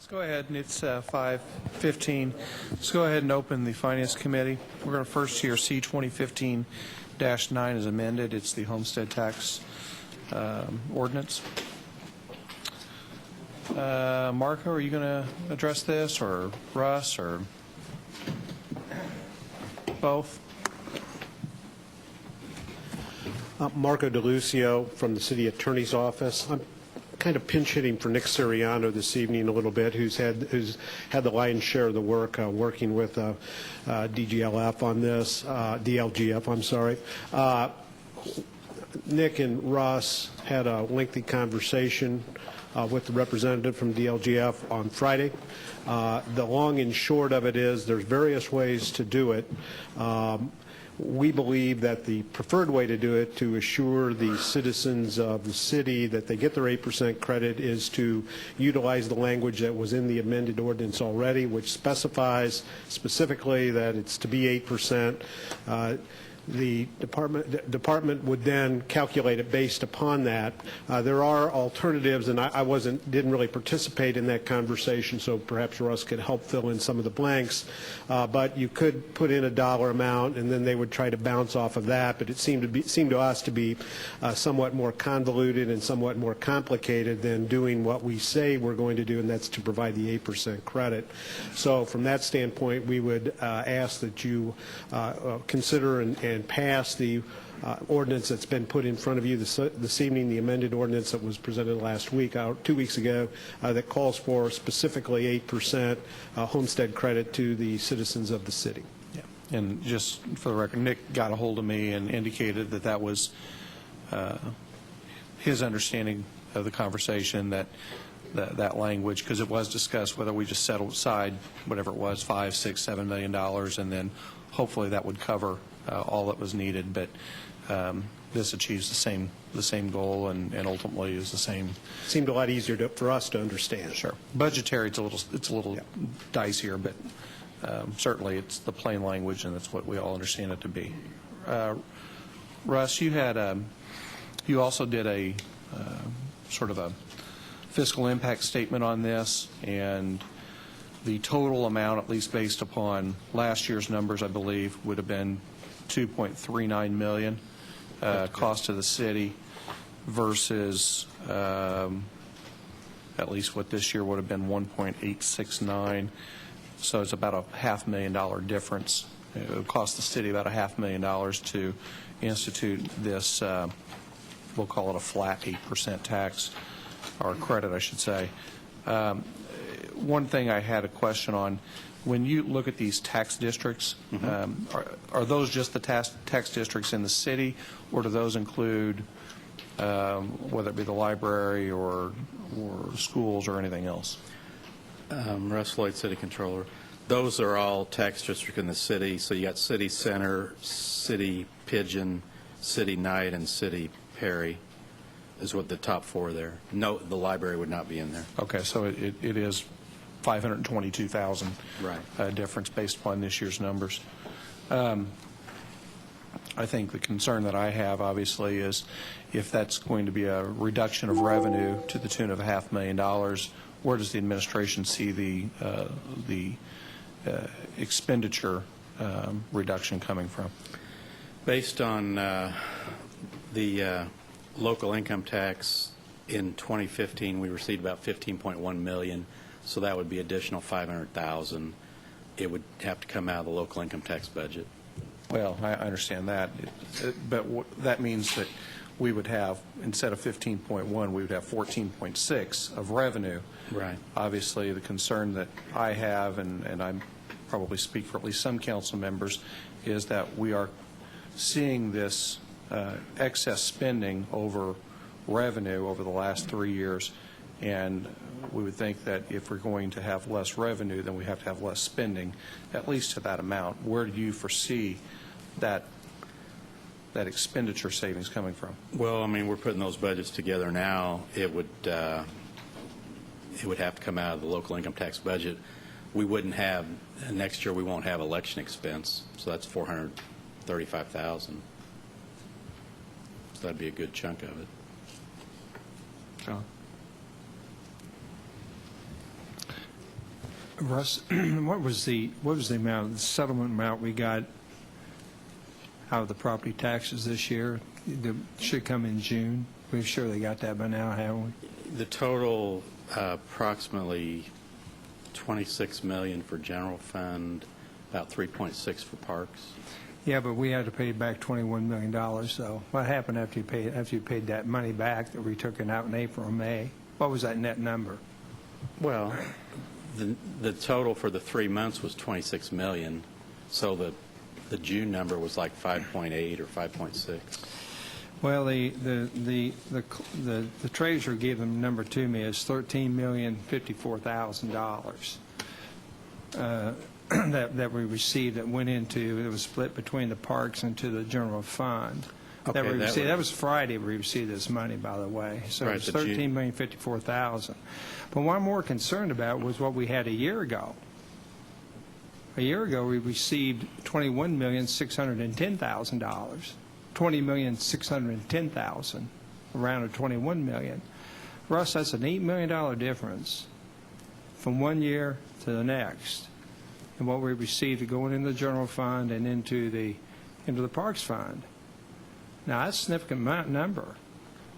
Let's go ahead, and it's 5:15. Let's go ahead and open the Finance Committee. We're going to first hear C 2015-9 as amended. It's the homestead tax ordinance. Marco, are you going to address this, or Russ, or both? Marco DeLucio from the City Attorney's Office. I'm kind of pinch hitting for Nick Siriano this evening a little bit, who's had the lion's share of the work working with DGLF on this, DLGF, I'm sorry. Nick and Russ had a lengthy conversation with the representative from DLGF on Friday. The long and short of it is there's various ways to do it. We believe that the preferred way to do it, to assure the citizens of the city that they get their 8% credit, is to utilize the language that was in the amended ordinance already, which specifies specifically that it's to be 8%. The department would then calculate it based upon that. There are alternatives, and I didn't really participate in that conversation, so perhaps Russ could help fill in some of the blanks. But you could put in a dollar amount, and then they would try to bounce off of that. But it seemed to us to be somewhat more convoluted and somewhat more complicated than doing what we say we're going to do, and that's to provide the 8% credit. So from that standpoint, we would ask that you consider and pass the ordinance that's been put in front of you this evening, the amended ordinance that was presented last week, 2 weeks ago, that calls for specifically 8% homestead credit to the citizens of the city. Yeah. And just for the record, Nick got a hold of me and indicated that that was his understanding of the conversation, that language, because it was discussed whether we just set aside whatever it was, $5, $6, $7 million, and then hopefully that would cover all that was needed. But this achieves the same goal, and ultimately is the same. Seemed a lot easier for us to understand. Sure. Budgetary, it's a little yeah. dicier, but certainly it's the plain language, and that's what we all understand it to be. Russ, you also did a sort of a fiscal impact statement on this, and the total amount, at least based upon last year's numbers, I believe, would have been $2.39 million cost to the city versus at least what this year would have been $1.869. So it's about a $500,000 difference. It would cost the city about a $500,000 to institute this, we'll call it a flat 8% tax, or credit, I should say. One thing I had a question on, when you look at these tax districts, are those just the tax districts in the city, or do those include whether it be the library or schools or anything else? Russ Lloyd, City Controller. Those are all tax districts in the city. So you got City Center, City Pigeon, City Knight, and City Perry is what the top four there. No, the library would not be in there. Okay, so it is 522,000 right. Difference based upon this year's numbers. I think the concern that I have, obviously, is if that's going to be a reduction of revenue to the tune of $500,000, where does the administration see the expenditure reduction coming from? Based on the local income tax in 2015, we received about $15.1 million. So that would be additional $500,000. It would have to come out of the local income tax budget. Well, I understand that, but that means that we would have, instead of 15.1, we would have 14.6 of revenue. Right. Obviously, the concern that I have, and I probably speak for at least some council members, is that we are seeing this excess spending over revenue over the last 3 years. And we would think that if we're going to have less revenue, then we have to have less spending, at least to that amount. Where do you foresee that expenditure savings coming from? Well, I mean, we're putting those budgets together now. It would have to come out of the local income tax budget. We wouldn't have, next year we won't have election expense, so that's $435,000. So that'd be a good chunk of it. John? Russ, what was the amount, the settlement amount we got out of the property taxes this year? It should come in June. We're sure they got that by now, haven't we? The total, approximately $26 million for general fund, about 3.6 for parks. Yeah, but we had to pay back $21 million, so what happened after you paid that money back that we took it out in April and May? What was that net number? Well, the total for the 3 months was $26 million, so the June number was like 5.8 or 5.6. Well, the treasurer gave them number to me as $13,054,000 that we received that went into, it was split between the parks and to the general fund. Okay, That we received. That was Friday we received this money, by the way. So Right, it was the June- $13,054,000. But what I'm more concerned about was what we had a year ago. A year ago, we received $21,610,000. $20,610,000, around a $21 million. Russ, that's an $8 million difference from one year to the next, and what we received going into the general fund and into the parks fund. Now that's a significant number,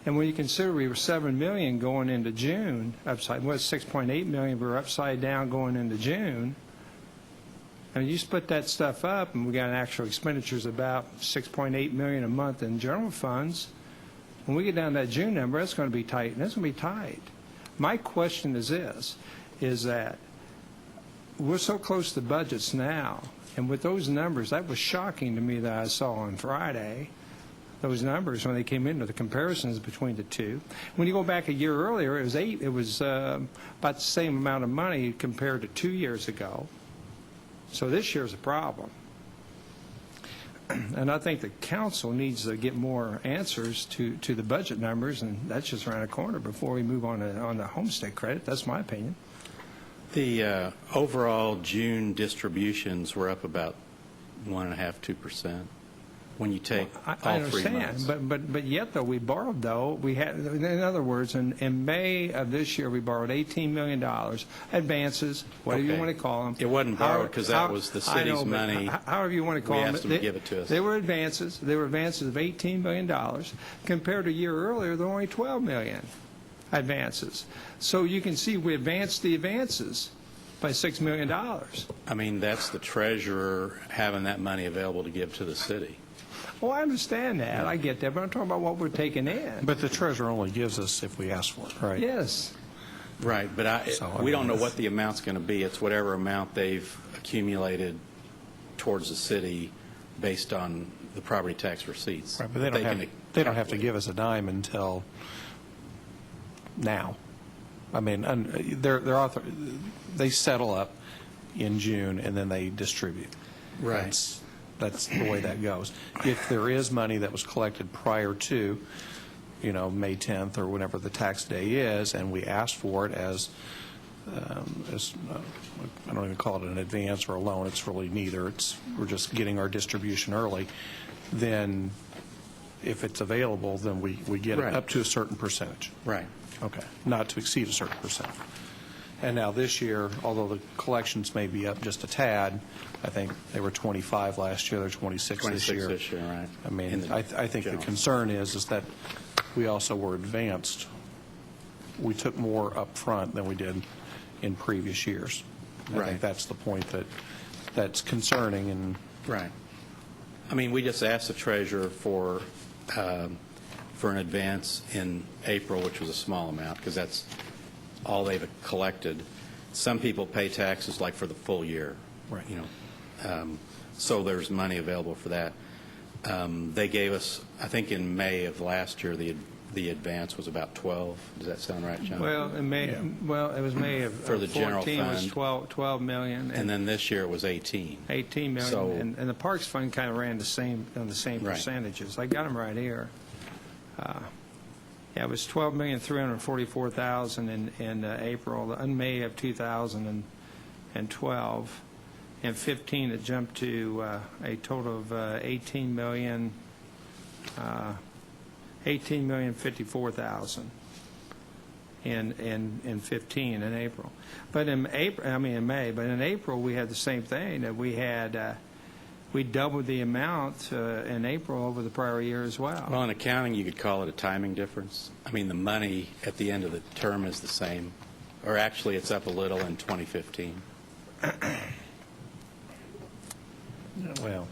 and when you consider we were $7 million going into June, upside, well, $6.8 million, we were upside down going into June. And you split that stuff up, and we got actual expenditures about $6.8 million a month in general funds. When we get down to that June number, that's going to be tight, and that's going to be tight. My question is this, is that we're so close to budgets now, and with those numbers, that was shocking to me that I saw on Friday, those numbers when they came into the comparisons between the two. When you go back a year earlier, it was about the same amount of money compared to 2 years ago. So this year's a problem. And I think the council needs to get more answers to the budget numbers, and that's just around the corner before we move on the homestead credit. That's my opinion. The overall June distributions were up about 1.5%, 2%. When you take I all 3 months. understand, but yet, though, we borrowed, though. We had, in other words, in May of this year, we borrowed $18 million, advances, whatever you Okay. want to call them. It wasn't borrowed because that was the I know, city's but money. However you want to call We them. asked them to give it to us. They were advances. They were advances of $18 million. Compared to a year earlier, there were only $12 million advances. So you can see we advanced the advances by $6 million. I mean, that's the treasurer having that money available to give to the city. Well, I understand that. I get that. But I'm talking about what we're taking in. But the treasurer only gives us if we ask for it, right? Yes. Right, but So, I we mean, don't know it's- what the amount's going to be. It's whatever amount they've accumulated towards the city based on the property tax receipts. Right, but they don't have to give us a dime until now. I mean, they settle up in June, and then they distribute. Right. That's the way that goes. If there is money that was collected prior to, May 10th or whenever the tax day is, and we asked for it as I don't even call it an advance or a loan, it's really neither. We're just getting our distribution early. Then if it's available, then we get Right. it up to a certain percentage. Right. Okay, not to exceed a certain percent. And now this year, although the collections may be up just a tad, I think they were 25 last year, they're 26 this 26 year. this year, right. I mean, In the I think the general. concern is that we also were advanced. We took more up front than we did in previous years. I Right. think that's the point that's concerning, and Right. I mean, we just asked the treasurer for an advance in April, which was a small amount, because that's all they've collected. Some people pay taxes like for the full year. Right. So there's money available for that. They gave us, I think in May of last year, the advance was about 12. Does that sound right, John? Well, it was May of For the general 14 was fund. 12 million. And then this year it was 18. 18 million, So- and the Parks Fund kind of ran on the same Right. percentages. I got them right here. Yeah, it was 12,344,000 in April, in May of 2012. In 15, it jumped to a total of 18,054,000. in 15 in April. But in May, but in April, we had the same thing, that we doubled the amount in April over the prior year as well. Well, in accounting, you could call it a timing difference. I mean, the money at the end of the term is the same, or actually it's up a little in 2015. Well,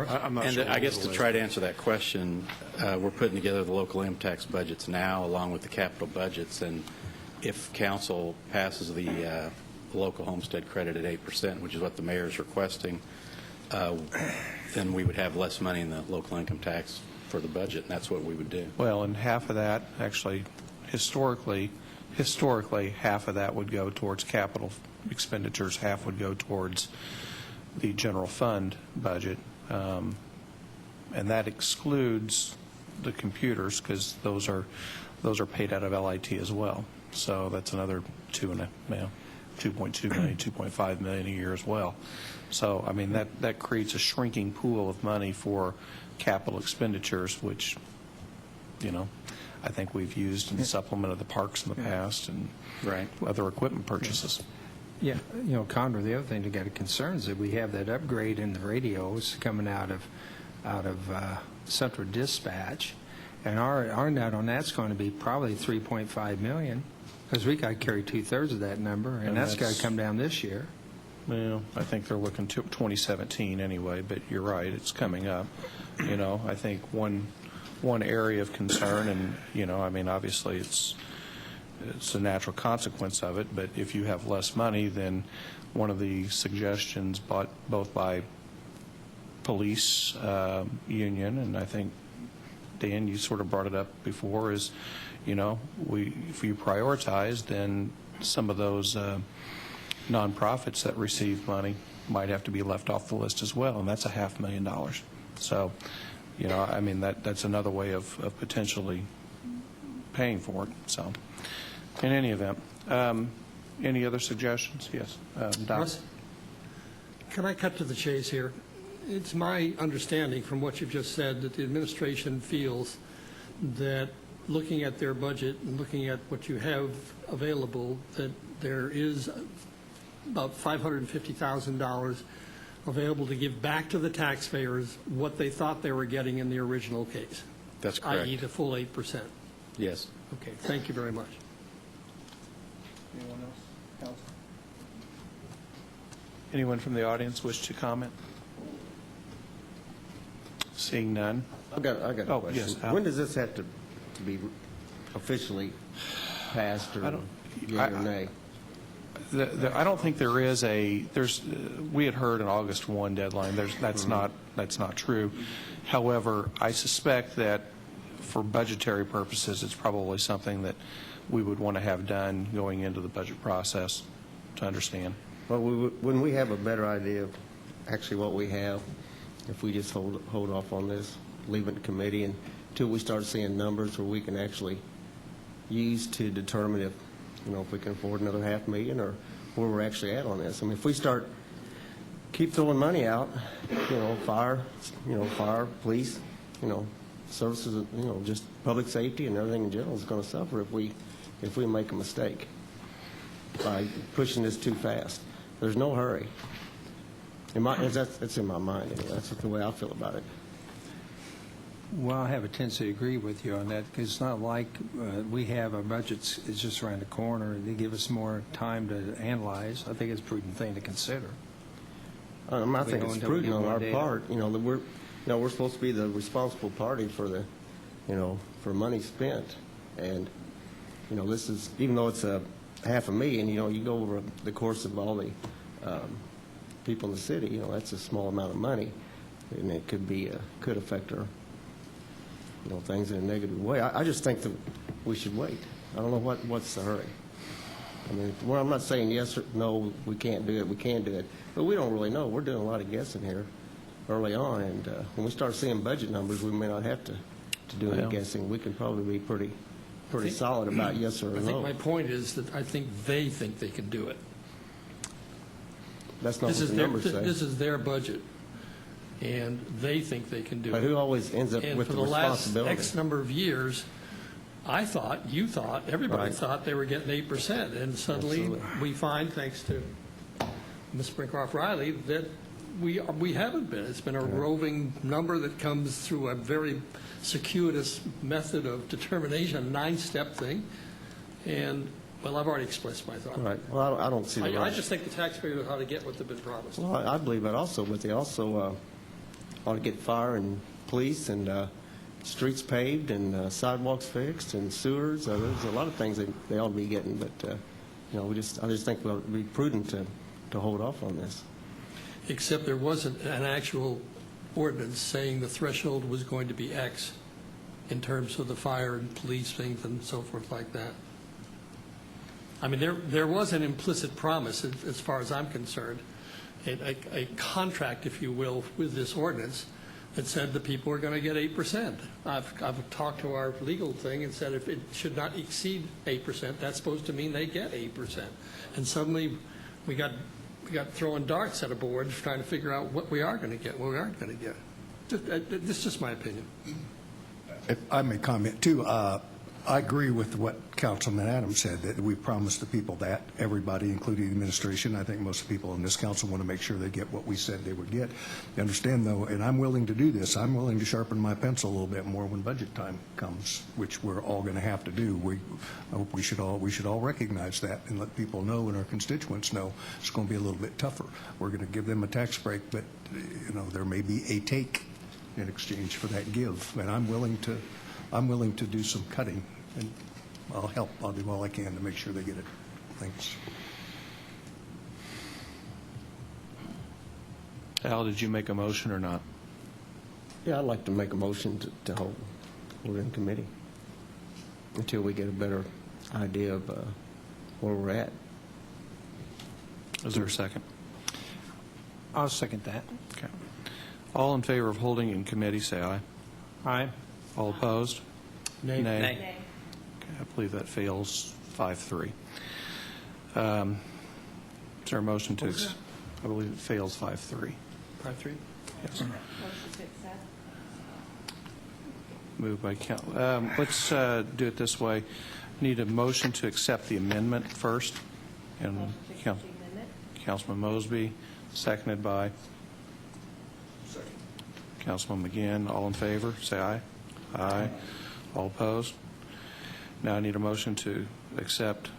I'm not And sure. I guess to try to answer that question, we're putting together the local tax budgets now, along with the capital budgets, and if council passes the local homestead credit at 8%, which is what the mayor is requesting, then we would have less money in the local income tax for the budget, and that's what we would do. well, and half of that, actually, historically, half of that would go towards capital expenditures, half would go towards the general fund budget. And that excludes the computers, because those are paid out of LIT as well. So that's another 2.2 million, 2.5 million a year as well. So, I mean, that creates a shrinking pool of money for capital expenditures, which, you know, I think we've used in the supplement of the parks in the past and Right. other equipment purchases. Yeah, you know, Condor, the other thing that got a concern is that we have that upgrade in the radios coming out of Central Dispatch, and our net on that's going to be probably 3.5 million, because we got to carry 2/3 of that number, and that's got to come down this year. Well, I think they're looking to 2017 anyway, but you're right, it's coming up. You know, I think one area of concern, and, you know, I mean, obviously it's a natural consequence of it, but if you have less money, then one of the suggestions both by police union, and I think, Dan, you sort of brought it up before, is, you know, if you prioritize, then some of those nonprofits that receive money might have to be left off the list as well, and that's $500,000. So, you know, I mean, that's another way of potentially paying for it. So, in any event, any other suggestions? Yes, Doc? Russ, can I cut to the chase here? It's my understanding from what you've just said that the administration feels that looking at their budget and looking at what you have available, that there is about $550,000 available to give back to the taxpayers what they thought they were getting in the original case, That's correct. i.e. the full 8%. Yes. Okay, thank you very much. Anyone else? Council? Anyone from the audience wish to comment? Seeing none. I got a Oh, question. yes, Al. When does this have to be officially passed, I or don't- yea or nay? I don't think we had heard an August 1 deadline. That's not true. However, I suspect that for budgetary purposes, it's probably something that we would want to have done going into the budget process to understand. Well, when we have a better idea of actually what we have, if we just hold off on this, leave it in committee until we start seeing numbers where we can actually use to determine if we can afford another $500,000 or where we're actually at on this. I mean, if we keep throwing money out, fire, police, services, just public safety and everything in general is going to suffer if we make a mistake by pushing this too fast. There's no hurry. That's in my mind anyway. That's the way I feel about it. Well, I have a tendency to agree with you on that, because it's not like we have our budgets, it's just around the corner, and they give us more time to analyze. I think it's a prudent thing to consider. I We think go it's until we prudent get on more our data. part, that we're supposed to be the responsible party for for money spent. And, this is, even though it's $500,000, you go over the course of all the people in the city, that's a small amount of money. And it could affect our, things in a negative way. I just think that we should wait. I don't know what's the hurry. I mean, I'm not saying yes or no, we can't do it, we can do it, but we don't really know. We're doing a lot of guessing here early on, and when we start seeing budget numbers, we may not have to do any Well. guessing. We can probably be pretty solid about yes or I think no. my point is that I think they can do it. That's not what the numbers say. This is their budget, and they think they can do But it. who always ends up And with for the the last responsibility? X number of years, I thought, you thought, everybody Right. thought they were getting 8%, and suddenly Absolutely. we find, thanks to Ms. Brincroft-Riley, that we haven't been. It's been a roving number that comes through a very circuitous method of determination, a 9-step thing, and, well, I've already expressed my thought. Right. Well, I don't see the I rush. just think the taxpayers ought to get what they've been promised. Well, I believe that also, but they also ought to get fire and police and streets paved and sidewalks fixed and sewers. There's a lot of things they ought to be getting, but, you know, I just think we'll be prudent to hold off on this. Except there wasn't an actual ordinance saying the threshold was going to be X in terms of the fire and police things and so forth like that. I mean, there was an implicit promise, as far as I'm concerned, a contract, if you will, with this ordinance that said the people are going to get 8%. I've talked to our legal thing and said if it should not exceed 8%, that's supposed to mean they get 8%. And suddenly we got throwing darts at a board trying to figure out what we are going to get, what we aren't going to get. This is just my opinion. If I may comment, too, I agree with what Councilman Adams said, that we promised the people that, everybody, including the administration. I think most people in this council want to make sure they get what we said they would get. You understand, though, and I'm willing to do this, I'm willing to sharpen my pencil a little bit more when budget time comes, which we're all going to have to do. I hope we should all recognize that and let people know and our constituents know it's going to be a little bit tougher. We're going to give them a tax break, but, you know, there may be a take in exchange for that give, and I'm willing to do some cutting, and I'll help. I'll do all I can to make sure they get it. Thanks. Al, did you make a motion or not? Yeah, I'd like to make a motion to hold it in committee until we get a better idea of where we're at. Is there a second? I'll second that. Okay. All in favor of holding in committee, say aye. Aye. All opposed? Nay. Okay, I believe that fails 5-3. Is there a motion to, I believe it fails 5-3. 5-3? Yes. Motion to accept. Moved by let's do it this way. Need a motion to accept the amendment first. And Motion to accept the amendment. Councilman Mosby, seconded by Councilman McGinn. All in favor, say aye. Aye. All opposed? Now I need a motion to accept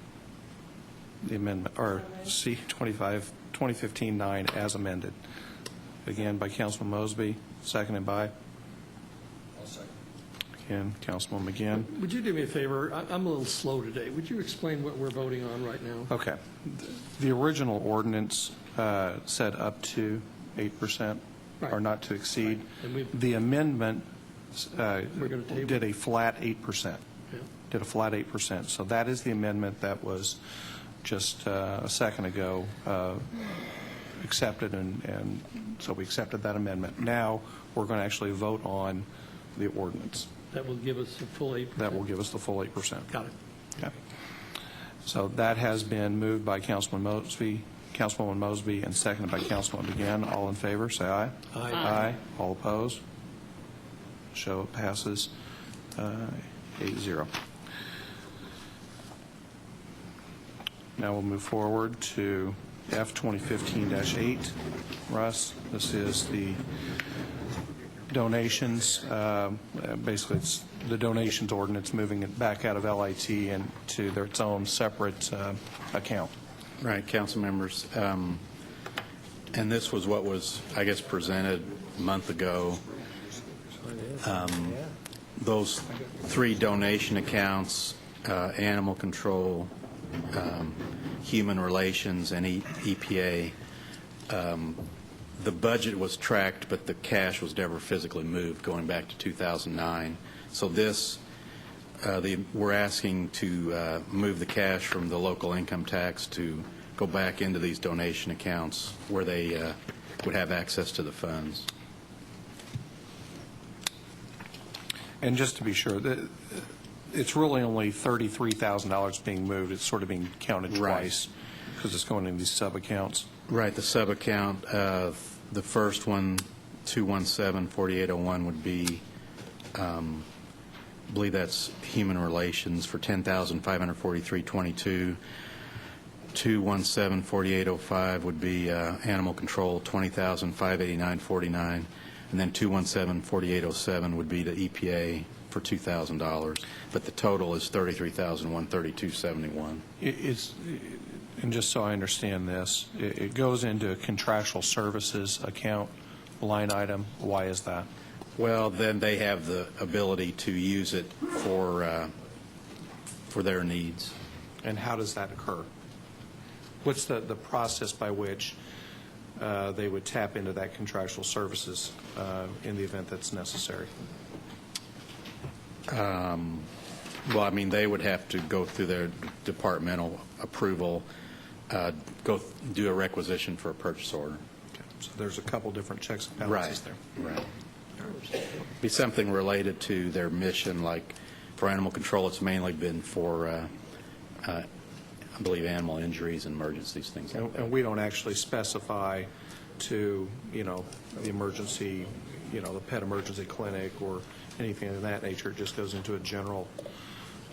the amendment, or C-2015-9 as amended. Again, by Councilman Mosby, seconded by? Again, Councilman McGinn. Would you do me a favor? I'm a little slow today. Would you explain what we're voting on right now? Okay. The original ordinance said up to 8%, or Right. not to exceed. Right. And we- The amendment We're gonna table did it. a flat 8%. Yeah. Did a flat 8%. So that is the amendment that was just a second ago accepted, and so we accepted that amendment. Now, we're going to actually vote on the ordinance. That will give us a full 8%. That will give us the full 8%. Got it. Okay. So that has been moved by Councilwoman Mosby, and seconded by Councilman McGinn. All in favor, say aye. Aye. Aye. All opposed? Show it passes 8-0. Now we'll move forward to F 2015-8. Russ, this is the donations. Basically, it's the donations ordinance, moving it back out of LIT and to its own separate account. Right, council members. And this was what was, I guess, presented a month ago. Those three donation accounts, animal control, human relations, and EPA, the budget was tracked, but the cash was never physically moved going back to 2009. So this, we're asking to move the cash from the local income tax to go back into these donation accounts where they would have access to the funds. And just to be sure, it's really only $33,000 being moved. It's sort of being counted Right. twice because it's going in these sub-accounts. Right, the sub-account, the first one, 217-4801, would be believe that's Human Relations for $10,543.22. 217-4805 would be Animal Control, $20,589.49. And then 217-4807 would be the EPA for $2,000. But the total is $33,132.71. And just so I understand this, it goes into a contractual services account line item. Why is that? Well, then they have the ability to use it for their needs. And how does that occur? What's the process by which they would tap into that contractual services in the event that's necessary? Well, I mean, they would have to go through their departmental approval, go do a requisition for a purchase order. Okay. So there's a couple different checks and balances there. Right. Be something related to their mission, like for animal control, it's mainly been for, I believe, animal injuries and emergencies, things like that. And we don't actually specify to, the emergency, the pet emergency clinic or anything of that nature. It just goes into a general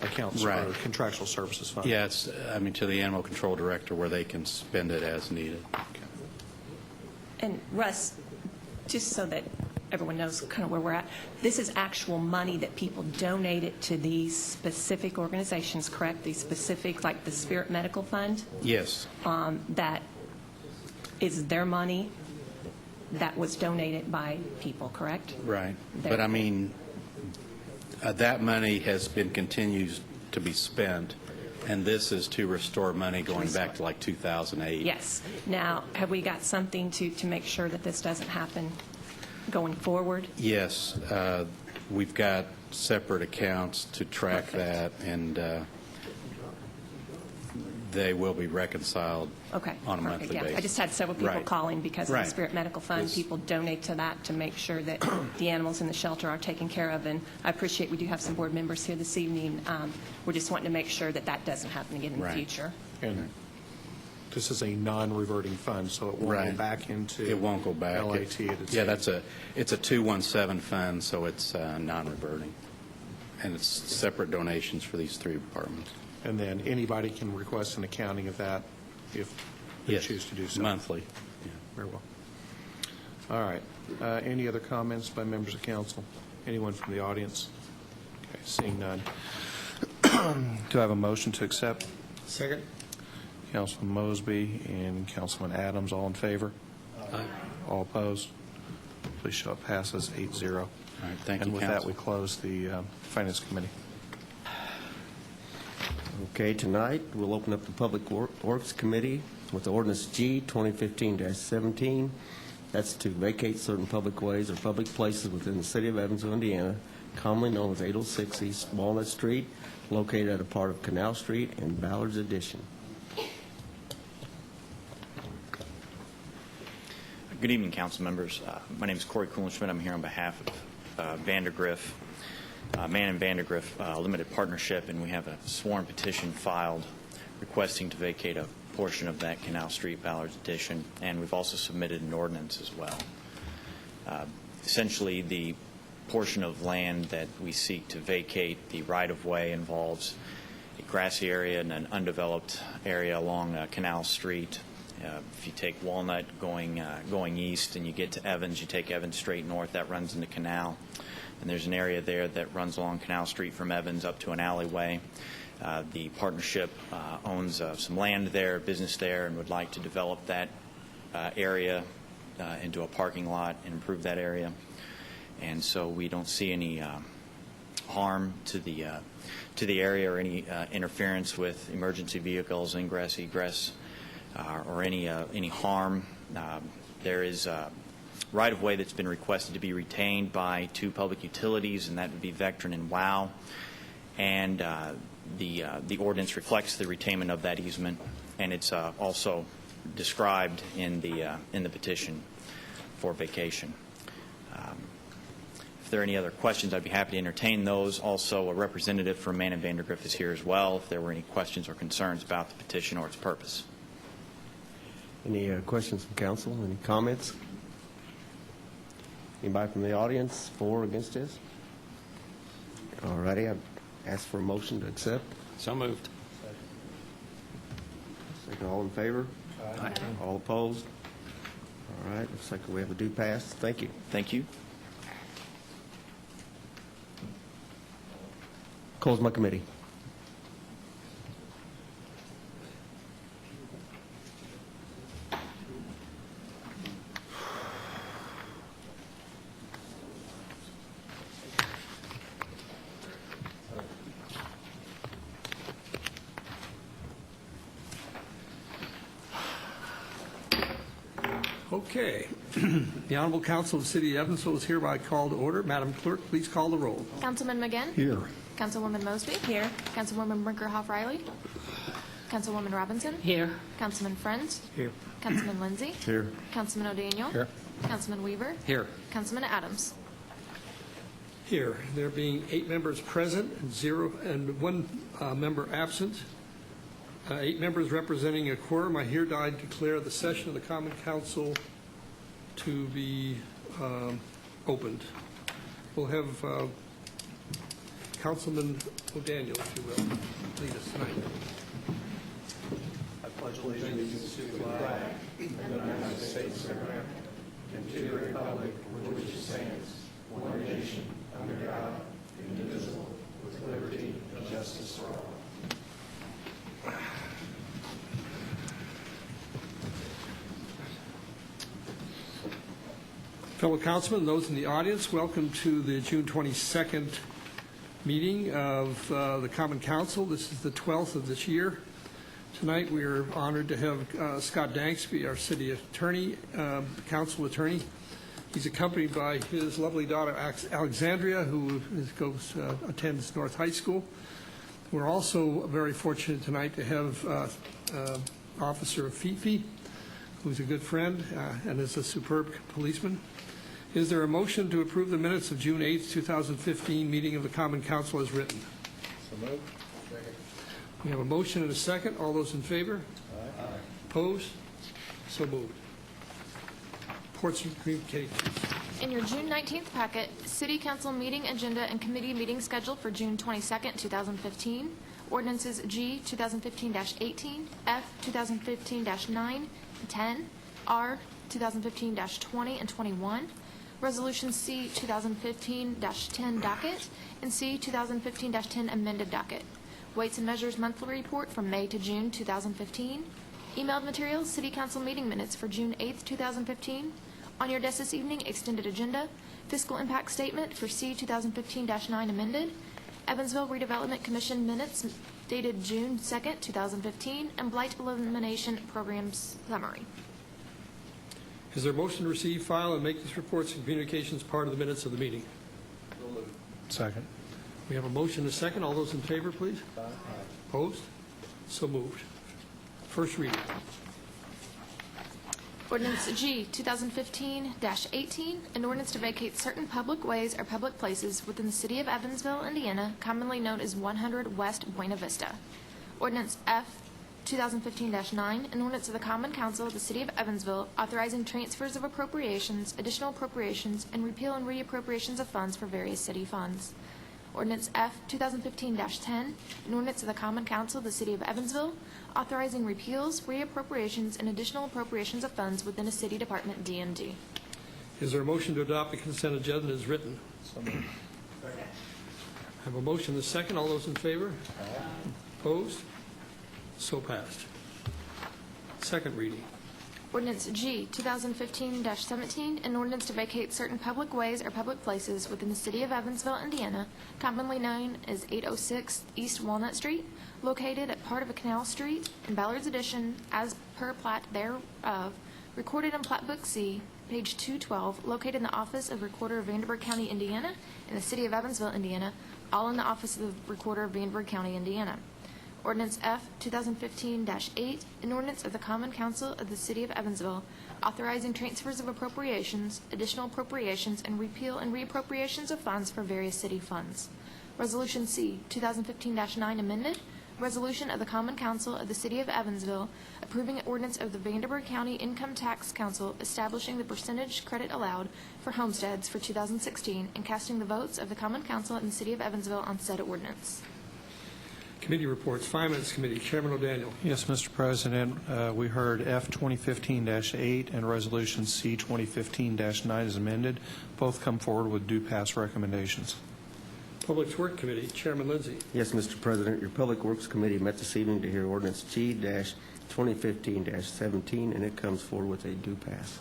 accounts Right. or contractual services fund. Yeah, it's, to the animal control director where they can spend it as needed. And Russ, just so that everyone knows kind of where we're at, this is actual money that people donated to these specific organizations, correct? These specific, like the Spirit Medical Fund, Yes. that is their money that was donated by people, correct? Right. There. But, that money has been continues to be spent, and this is to restore money going back to like 2008. Yes. Now, have we got something to make sure that this doesn't happen going forward? Yes. We've got separate accounts to track that, and they will be reconciled Okay. on a perfect, monthly yeah. basis. I just had several people Right. calling because of Right. the Spirit Medical Fund. Yes. People donate to that to make sure that the animals in the shelter are taken care of. And I appreciate we do have some board members here this evening. We're just wanting to make sure that that doesn't happen again in the Right. future. And this is a non-reverting fund, so it won't Right. go back into It won't go back. LAT at its Yeah, it's a 217 fund, so it's non-reverting. And it's separate donations for these three departments. And then anybody can request an accounting of that if they Yes. choose to do so. Monthly. Yeah. Very well. All right. Any other comments by members of council? Anyone from the audience? Okay, seeing none. Do I have a motion to accept? Second? Councilman Mosby and Councilman Adams, all in favor? Aye. All opposed? Please show it passes 8-0. All right, thank you, And with that, council. we close the Finance Committee. Okay, tonight, we'll open up the Public Works Committee with Ordinance G 2015-17. That's to vacate certain public ways or public places within the city of Evansville, Indiana, commonly known as 806 East Walnut Street, located at a part of Canal Street and Ballard's Addition. Good evening, council members. My name is Corey Kuhlenschmidt. I'm here on behalf of Vandergriff, Mann and Vandergriff Limited Partnership, and we have a sworn petition filed requesting to vacate a portion of that Canal Street, Ballard's Addition, and we've also submitted an ordinance as well. Essentially, the portion of land that we seek to vacate, the right-of-way, involves a grassy area and an undeveloped area along Canal Street. If you take Walnut going east and you get to Evans, you take Evans straight north, that runs into Canal. And there's an area there that runs along Canal Street from Evans up to an alleyway. The partnership owns some land there, business there, and would like to develop that area into a parking lot and improve that area. And so we don't see any harm to the area or any interference with emergency vehicles, ingress, egress, or any harm. There is right-of-way that's been requested to be retained by two public utilities, and that would be Vectren and WOW. And the ordinance reflects the retainment of that easement, and it's also described in the petition for vacation. If there are any other questions, I'd be happy to entertain those. Also, a representative from Mann and Vandergriff is here as well if there were any questions or concerns about the petition or its purpose. Any questions from council? Any comments? Anybody from the audience for or against this? All righty, I ask for a motion to accept. So moved. Second, all in favor? Aye. All opposed? All right, looks like we have a due pass. Thank you. Thank you. Close my committee. Okay. The Honorable Council of the City of Evansville is hereby called to order. Madam Clerk, please call the roll. Councilman McGinn? Here. Councilwoman Mosby? Here. Councilwoman Brinkerhoff Riley? Councilwoman Robinson? Here. Councilman Friends? Here. Councilman Lindsay? Here. Councilman O'Daniel? Here. Councilman Weaver? Here. Councilman Adams? Here, there being 8 members present and 1 member absent, 8 members representing a quorum, I hereby declare the session of the Common Council to be opened. We'll have Councilman O'Daniel, if you will, lead us tonight. Fellow councilmen, those in the audience, welcome to the June 22nd meeting of the Common Council. This is the 12th of this year. Tonight we are honored to have Scott Danksby, our city attorney, council attorney. He's accompanied by his lovely daughter Alexandria, who attends North High School. We're also very fortunate tonight to have Officer Fifi, who's a good friend and is a superb policeman. Is there a motion to approve the minutes of June 8th, 2015 meeting of the Common Council as written? So moved. We have a motion and a second. All those in favor? Aye. Opposed? So moved. Reports from communications. In your June 19th packet, City Council meeting agenda and committee meeting schedule for June 22nd, 2015. Ordinances G 2015-18, F 2015-9, 10, R 2015-20 and 21, Resolution C 2015-10 docket, and C 2015-10 amended docket. Weights and Measures monthly report from May to June 2015. Emailed materials, City Council meeting minutes for June 8th, 2015. On your desk this evening, extended agenda, fiscal impact statement for C 2015-9 amended, Evansville Redevelopment Commission minutes dated June 2nd, 2015, and Blight Elimination Programs summary. Is there a motion to receive, file, and make these reports and communications part of the minutes of the meeting? Second. We have a motion and a second. All those in favor, please? Aye. Opposed? So moved. First reading. Ordinance G 2015-18, an ordinance to vacate certain public ways or public places within the city of Evansville, Indiana, commonly known as 100 West Buena Vista. Ordinance F 2015-9, an ordinance of the Common Council of the City of Evansville authorizing transfers of appropriations, additional appropriations, and repeal and reappropriations of funds for various city funds. Ordinance F 2015-10, an ordinance of the Common Council of the City of Evansville authorizing repeals, reappropriations, and additional appropriations of funds within a city department DMD. Is there a motion to adopt the consent agenda as written? So moved. I have a motion and a second. All those in favor? Aye. Opposed? So passed. Second reading. Ordinance G 2015-17, an ordinance to vacate certain public ways or public places within the city of Evansville, Indiana, commonly known as 806 East Walnut Street, located at part of a Canal Street in Ballard's Addition, as per plat thereof, recorded in Plat Book C, page 212, located in the office of Recorder of Vanderburgh County, Indiana, in the city of Evansville, Indiana, all in the office of the Recorder of Vanderburgh County, Indiana. Ordinance F 2015-8, an ordinance of the Common Council of the City of Evansville authorizing transfers of appropriations, additional appropriations, and repeal and reappropriations of funds for various city funds. Resolution C 2015-9 amended. Resolution of the Common Council of the City of Evansville approving an ordinance of the Vanderburgh County Income Tax Council establishing the percentage credit allowed for homesteads for 2016 and casting the votes of the Common Council in the City of Evansville on said ordinance. Committee reports. Finance Committee, Chairman O'Daniel. Yes, Mr. President, we heard F 2015-8 and Resolution C 2015-9 as amended. Both come forward with due pass recommendations. Public Works Committee, Chairman Lindsay. Yes, Mr. President, your Public Works Committee met this evening to hear ordinance G-2015-17, and it comes forward with a due pass.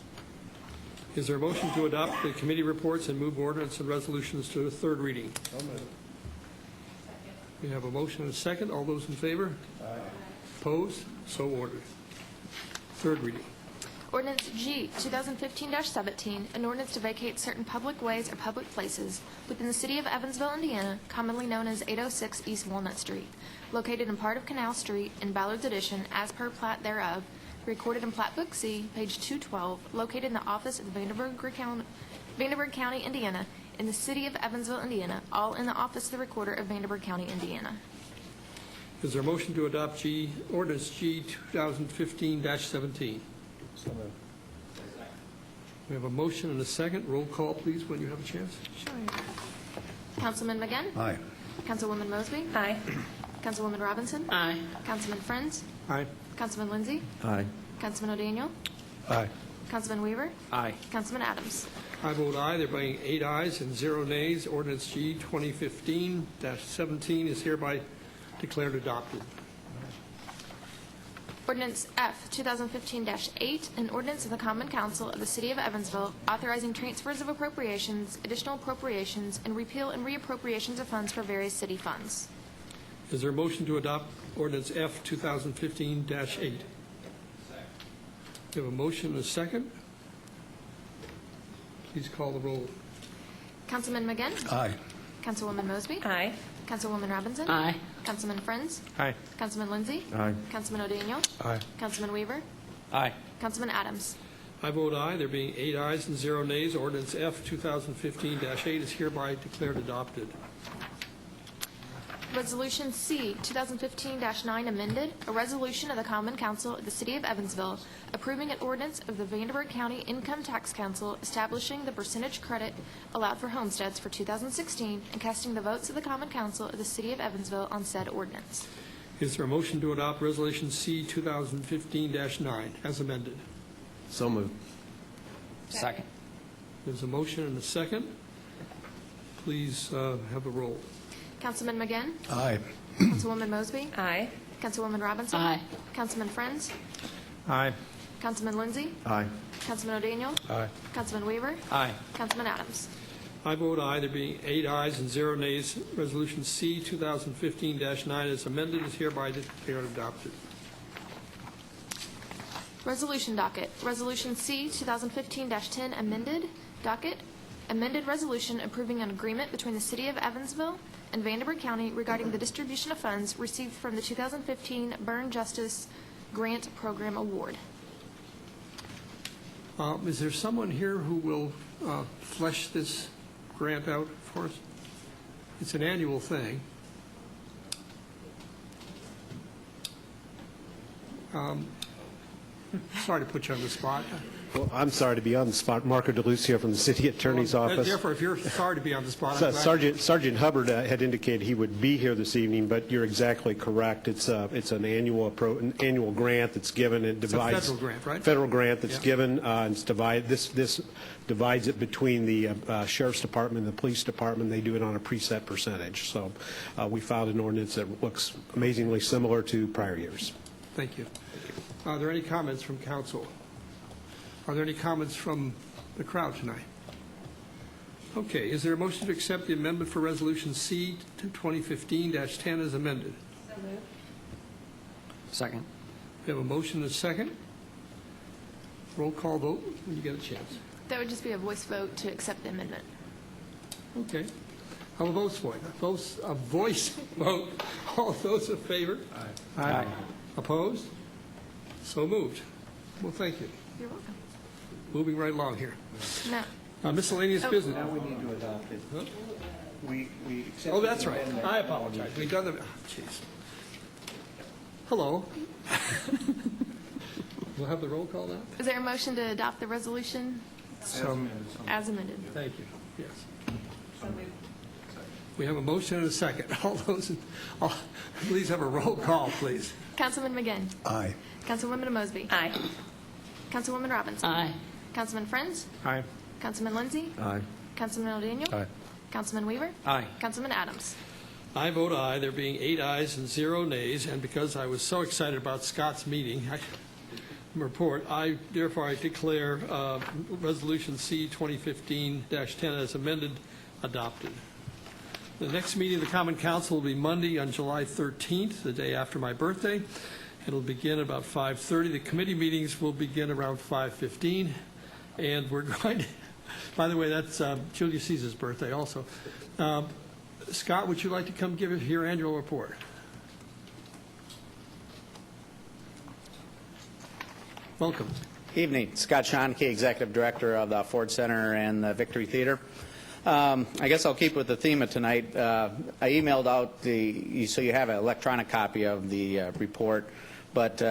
Is there a motion to adopt the committee reports and move ordinance and resolutions to a third reading? We have a motion and a second. All those in favor? Aye. Opposed? So ordered. Third reading. Ordinance G, 2015-17, an ordinance to vacate certain public ways or public places within the City of Evansville, Indiana, commonly known as 806 East Walnut Street, located in part of Canal Street in Ballard's Addition as per plat thereof, recorded in Plat Book C, page 212, located in the office of the Vanderburgh County, Indiana, in the City of Evansville, Indiana, all in the office of the Recorder of Vanderburgh County, Indiana. Is there a motion to adopt ordinance G 2015-17? We have a motion and a second. Roll call, please, when you have a chance. Sure. Councilman McGinn? Aye. Councilwoman Mosby? Aye. Councilwoman Robinson? Aye. Councilman Friends? Aye. Councilman Lindsay? Aye. Councilman O'Daniel? Aye. Councilman Weaver? Aye. Councilman Adams? I vote aye. There being 8 ayes and 0 nays, ordinance G 2015-17 is hereby declared adopted. Ordinance F, 2015-8, an ordinance of the Common Council of the City of Evansville authorizing transfers of appropriations, additional appropriations, and repeal and reappropriations of funds for various city funds. Is there a motion to adopt ordinance F 2015-8? We have a motion and a second. Please call the roll. Councilman McGinn? Aye. Councilwoman Mosby? Aye. Councilwoman Robinson? Aye. Councilman Friends? Aye. Councilman Lindsay? Aye. Councilman O'Daniel? Aye. Councilman Weaver? Aye. Councilman Adams? I vote aye. There being 8 ayes and 0 nays, ordinance F 2015-8 is hereby declared adopted. Resolution C, 2015-9 amended, a resolution of the Common Council of the City of Evansville approving an ordinance of the Vanderburgh County Income Tax Council establishing the percentage credit allowed for homesteads for 2016 and casting the votes of the Common Council of the City of Evansville on said ordinance. Is there a motion to adopt resolution C 2015-9 as amended? So moved. Second. There's a motion and a second. Please have a roll. Councilman McGinn? Aye. Councilwoman Mosby? Aye. Councilwoman Robinson? Aye. Councilman Friends? Aye. Councilman Lindsay? Aye. Councilman O'Daniel? Aye. Councilman Weaver? Aye. Councilman Adams? I vote aye. There being 8 ayes and 0 nays, resolution C 2015-9 as amended is hereby declared adopted. Resolution docket. Resolution C, 2015-10 amended. Docket. Amended resolution approving an agreement between the City of Evansville and Vanderburgh County regarding the distribution of funds received from the 2015 Burn Justice Grant Program Award. Is there someone here who will flesh this grant out for us? It's an annual thing. Sorry to put you on the spot. Well, I'm sorry to be on the spot. Marco DeLucia from the City Attorney's Office. Therefore, if you're sorry to be on the spot, I'm glad. Sergeant Hubbard had indicated he would be here this evening, but you're exactly correct. It's an annual grant that's given. It divides. It's a federal grant, right? Federal grant that's Yeah. given. It's this divides it between the Sheriff's Department and the Police Department. They do it on a preset percentage. So we filed an ordinance that looks amazingly similar to prior years. Thank you. Are there any comments from council? Are there any comments from the crowd tonight? Okay. Is there a motion to accept the amendment for Resolution C to 2015-10 as amended? Second. We have a motion and a second. Roll call vote when you get a chance. That would just be a voice vote to accept the amendment. Okay. How a voice vote? A voice vote. All those in favor? Aye. Opposed? So moved. Well, thank you. You're welcome. Moving right along here. No. Miscellaneous business. Now we need to adopt it. Huh? We accepted Oh, that's the right. amendment. I apologize. We've done the, oh, jeez. Hello. We'll have the roll call now? Is there a motion to adopt the resolution as amended? Thank you. Yes. We have a motion and a second. All those, please have a roll call, please. Councilman McGinn. Aye. Councilwoman Mosby. Aye. Councilwoman Robinson. Aye. Councilman Friends. Aye. Councilman Lindsay. Aye. Councilman O'Daniel. Aye. Councilman Weaver. Aye. Councilman Adams. I vote aye, there being 8 ayes and 0 nays, and because I was so excited about Scott's report, I declare Resolution C 2015-10 as amended adopted. The next meeting of the Common Council will be Monday on July 13th, the day after my birthday. It'll begin about 5:30. The committee meetings will begin around 5:15, and we're going to, by the way, that's Julius Caesar's birthday also. Scott, would you like to come give us your annual report? Welcome. Evening. Scott Schonke, Executive Director of the Ford Center and the Victory Theater. I guess I'll keep with the theme of tonight. I emailed out so you have an electronic copy of the report, but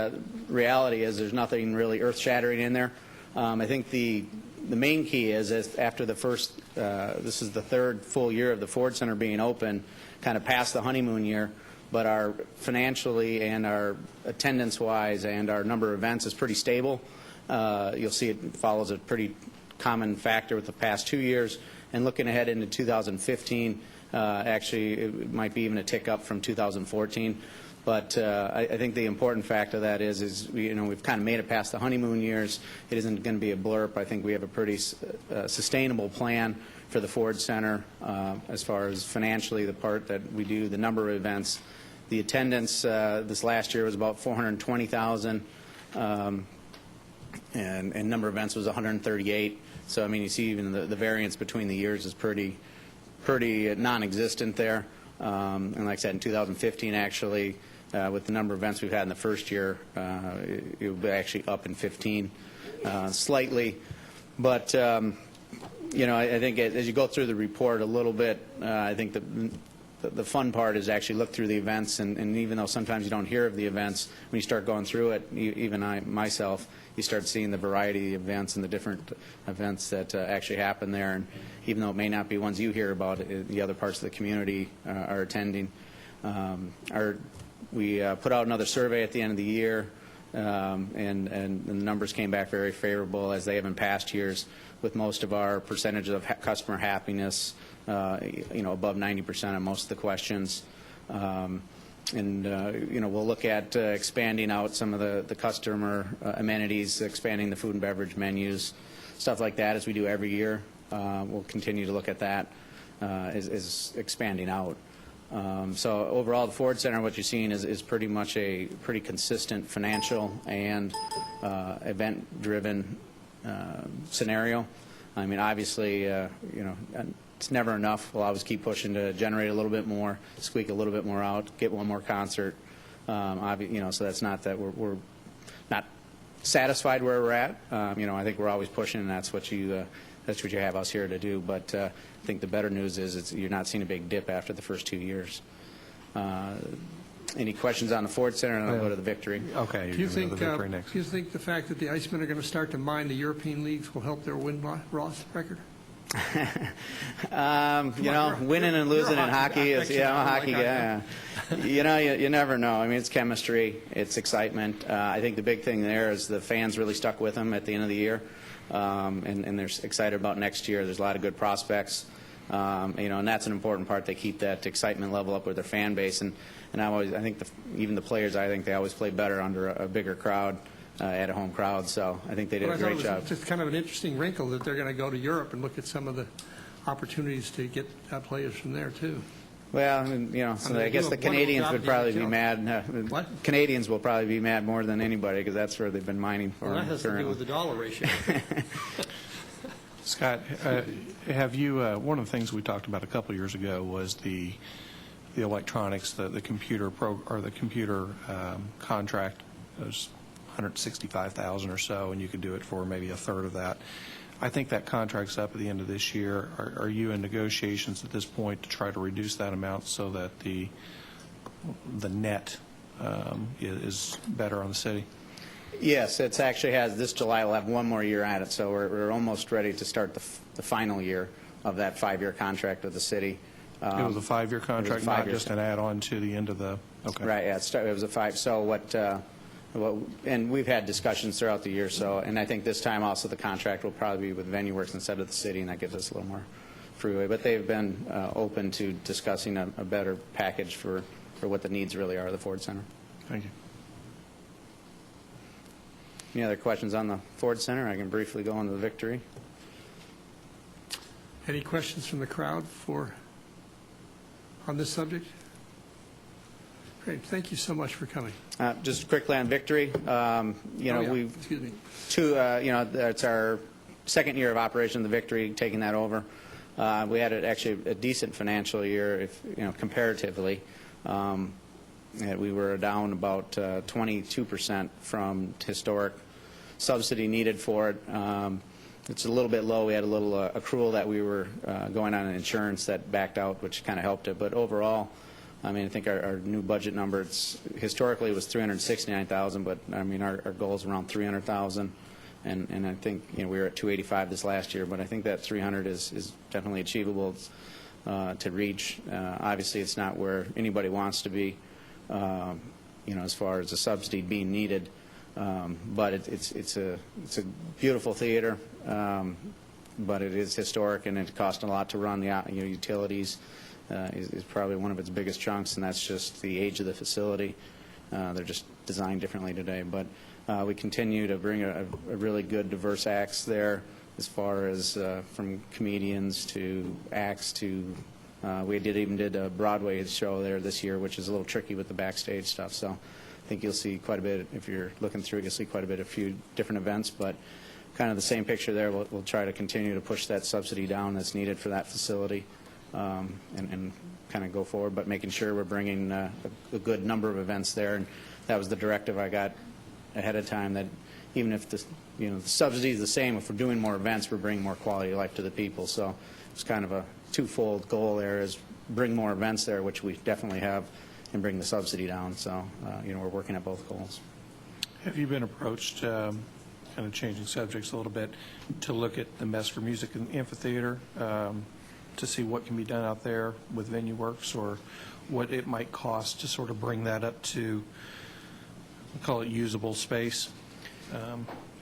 reality is there's nothing really earth-shattering in there. I think the main key is after the first, this is the third full year of the Ford Center being open, kind of past the honeymoon year, but our financially and our attendance-wise and our number of events is pretty stable. You'll see it follows a pretty common factor with the past 2 years. And looking ahead into 2015, actually, it might be even a tick up from 2014. But I think the important fact of that is we've kind of made it past the honeymoon years. It isn't going to be a blurb. I think we have a pretty sustainable plan for the Ford Center as far as financially the part that we do, the number of events. The attendance this last year was about 420,000, and number of events was 138. So, I mean, you see even the variance between the years is pretty non-existent there. And like I said, in 2015, actually, with the number of events we've had in the first year, it will be actually up in 15 slightly. But, I think as you go through the report a little bit, I think the fun part is actually look through the events, and even though sometimes you don't hear of the events, when you start going through it, even myself, you start seeing the variety of events and the different events that actually happen there. And even though it may not be ones you hear about, the other parts of the community are attending. We put out another survey at the end of the year, and the numbers came back very favorable, as they have in past years, with most of our percentages of customer happiness, above 90% on most of the questions. We'll look at expanding out some of the customer amenities, expanding the food and beverage menus, stuff like that, as we do every year. We'll continue to look at that as expanding out. So overall, the Ford Center, what you're seeing is pretty much a pretty consistent financial and event-driven scenario. I mean, obviously, it's never enough. We'll always keep pushing to generate a little bit more, squeak a little bit more out, get one more concert. So that's not that we're not satisfied where we're at. I think we're always pushing, and that's what you have us here to do. But I think the better news is you're not seeing a big dip after the first 2 years. Any questions on the Ford Center, and I'll go to the Victory. Okay. Do you think the fact that the Icemen are going to start to mine the European leagues will help their win-loss record? Winning and losing in hockey is, I'm a hockey guy. You never know. I mean, it's chemistry, it's excitement. I think the big thing there is the fans really stuck with them at the end of the year, and they're excited about next year. There's a lot of good prospects, and that's an important part. They keep that excitement level up with their fan base, and I think even the players, I think they always play better under a bigger crowd. At a home crowd, so I think they did a great job. It's just kind of an interesting wrinkle that they're going to go to Europe and look at some of the opportunities to get players from there too. Well, I guess the Canadians would probably be mad. What? Canadians will probably be mad more than anybody because that's where they've been mining for. Well, that has to do with the dollar ratio. Scott, have you? One of the things we talked about a couple of years ago was the electronics, the computer contract. Those $165,000 or so, and you could do it for maybe a third of that. I think that contract's up at the end of this year. Are you in negotiations at this point to try to reduce that amount so that the net is better on the city. Yes, it's actually has, this July will have one more year at it, so we're almost ready to start the final year of that 5-year contract with the city. It was a 5-year contract, not 5 years. just an add-on to the end of the, okay. Right, yeah, it was a 5, so and we've had discussions throughout the year, so, and I think this time also the contract will probably be with VenueWorks instead of the city, and that gives us a little more freeway. But they've been open to discussing a better package for what the needs really are of the Ford Center. Thank you. Any other questions on the Ford Center? I can briefly go on to the Victory. Any questions from the crowd on this subject? Great, thank you so much for coming. Just quickly on Victory, we've Excuse me. it's our second year of operation, the Victory, taking that over. We had actually a decent financial year, comparatively. We were down about 22% from historic subsidy needed for it. It's a little bit low. We had a little accrual that we were going on in insurance that backed out, which kind of helped it. But overall, I mean, I think our new budget number, historically it was $369,000, but I mean, our goal is around $300,000. And I think we were at $285 this last year, but I think that $300 is definitely achievable to reach. Obviously, it's not where anybody wants to be, as far as the subsidy being needed. But it's a beautiful theater, but it is historic, and it costs a lot to run. The utilities is probably one of its biggest chunks, and that's just the age of the facility. They're just designed differently today, but we continue to bring a really good, diverse acts there, as far as from comedians to acts to we even did a Broadway show there this year, which is a little tricky with the backstage stuff. So I think you'll see quite a bit. If you're looking through it, you'll see quite a bit of few different events, but kind of the same picture there. We'll try to continue to push that subsidy down that's needed for that facility, and kind of go forward, but making sure we're bringing a good number of events there. And that was the directive I got ahead of time, that even if the subsidy is the same, if we're doing more events, we're bringing more quality of life to the people. So it's kind of a twofold goal there, is bring more events there, which we definitely have, and bring the subsidy down. So we're working at both goals. Have you been approached, kind of changing subjects a little bit, to look at the Mesker Music Amphitheater, to see what can be done out there with VenueWorks, or what it might cost to sort of bring that up to, we'll call it usable space?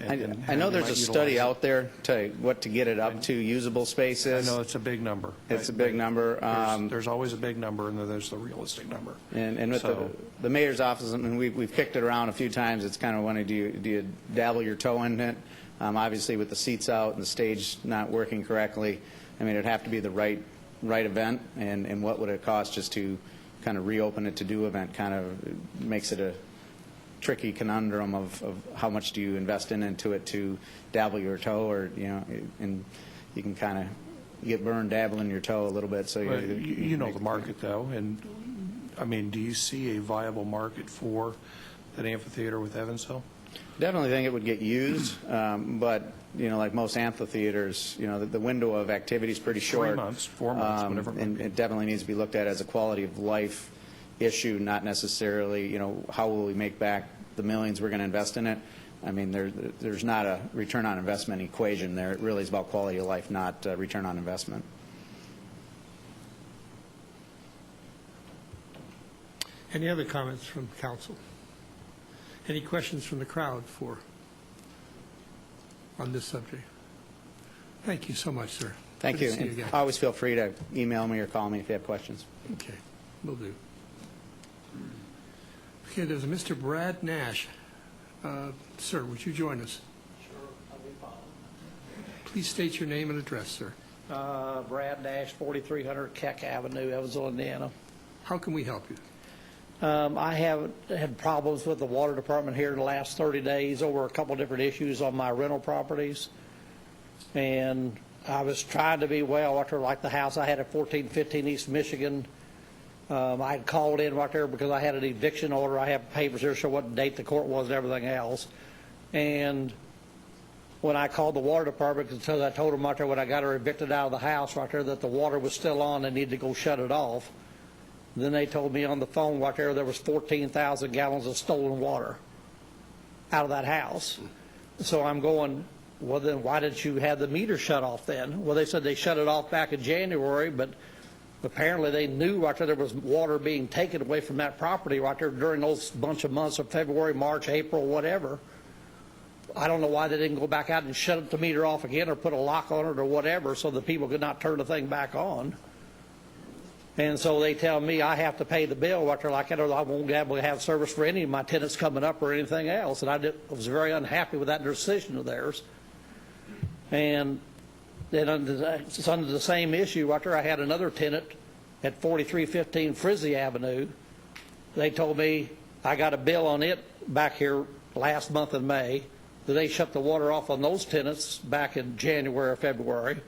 I know there's a study out there to get it up to usable spaces. I know it's a big number. It's a big number. There's always a big number, and then there's the realistic number. And with the mayor's office, and we've kicked it around a few times, it's kind of wondering, do you dabble your toe in it? Obviously, with the seats out and the stage not working correctly, I mean, it'd have to be the right event, and what would it cost just to kind of reopen it to do event? Kind of makes it a tricky conundrum of how much do you invest into it to dabble your toe, or and you can kind of get burned dabbling your toe a little bit. So you know the market, though, and I mean, do you see a viable market for that amphitheater with Evansville? Definitely think it would get used, but like most amphitheaters, the window of activity is pretty short. 3 months, 4 months, whatever. And it definitely needs to be looked at as a quality of life issue, not necessarily, how will we make back the millions we're going to invest in it. I mean, there's not a return on investment equation there. It really is about quality of life, not return on investment. Any other comments from council? Any questions from the crowd on this subject? Thank you so much, sir. Thank Good you. to see you And again. always feel free to email me or call me if you have questions. Okay, will do. Okay, there's a Mr. Brad Nash. Sir, would you join us? Sure, I'll be following. Please state your name and address, sir. Brad Nash, 4300 Keck Avenue, Evansville, Indiana. How can we help you? I have had problems with the water department here in the last 30 days over a couple different issues on my rental properties. And I was trying to be well after, like the house I had at 1415 East Michigan. I had called in right there because I had an eviction order. I have papers here show what date the court was and everything else. And when I called the water department, because I told them right there when I got her evicted out of the house right there that the water was still on and needed to go shut it off. Then they told me on the phone right there was 14,000 gallons of stolen water out of that house. So I'm going, well, then why didn't you have the meter shut off then? Well, they said they shut it off back in January, but apparently they knew right there was water being taken away from that property right there during those bunch of months of February, March, April, whatever. I don't know why they didn't go back out and shut the meter off again or put a lock on it or whatever so the people could not turn the thing back on. And so they tell me I have to pay the bill right there like that, or I won't be able to have service for any of my tenants coming up or anything else. And I was very unhappy with that decision of theirs. And then under the same issue right there, I had another tenant at 4315 Frizzy Avenue. They told me I got a bill on it back here last month in May. They shut the water off on those tenants back in January or February.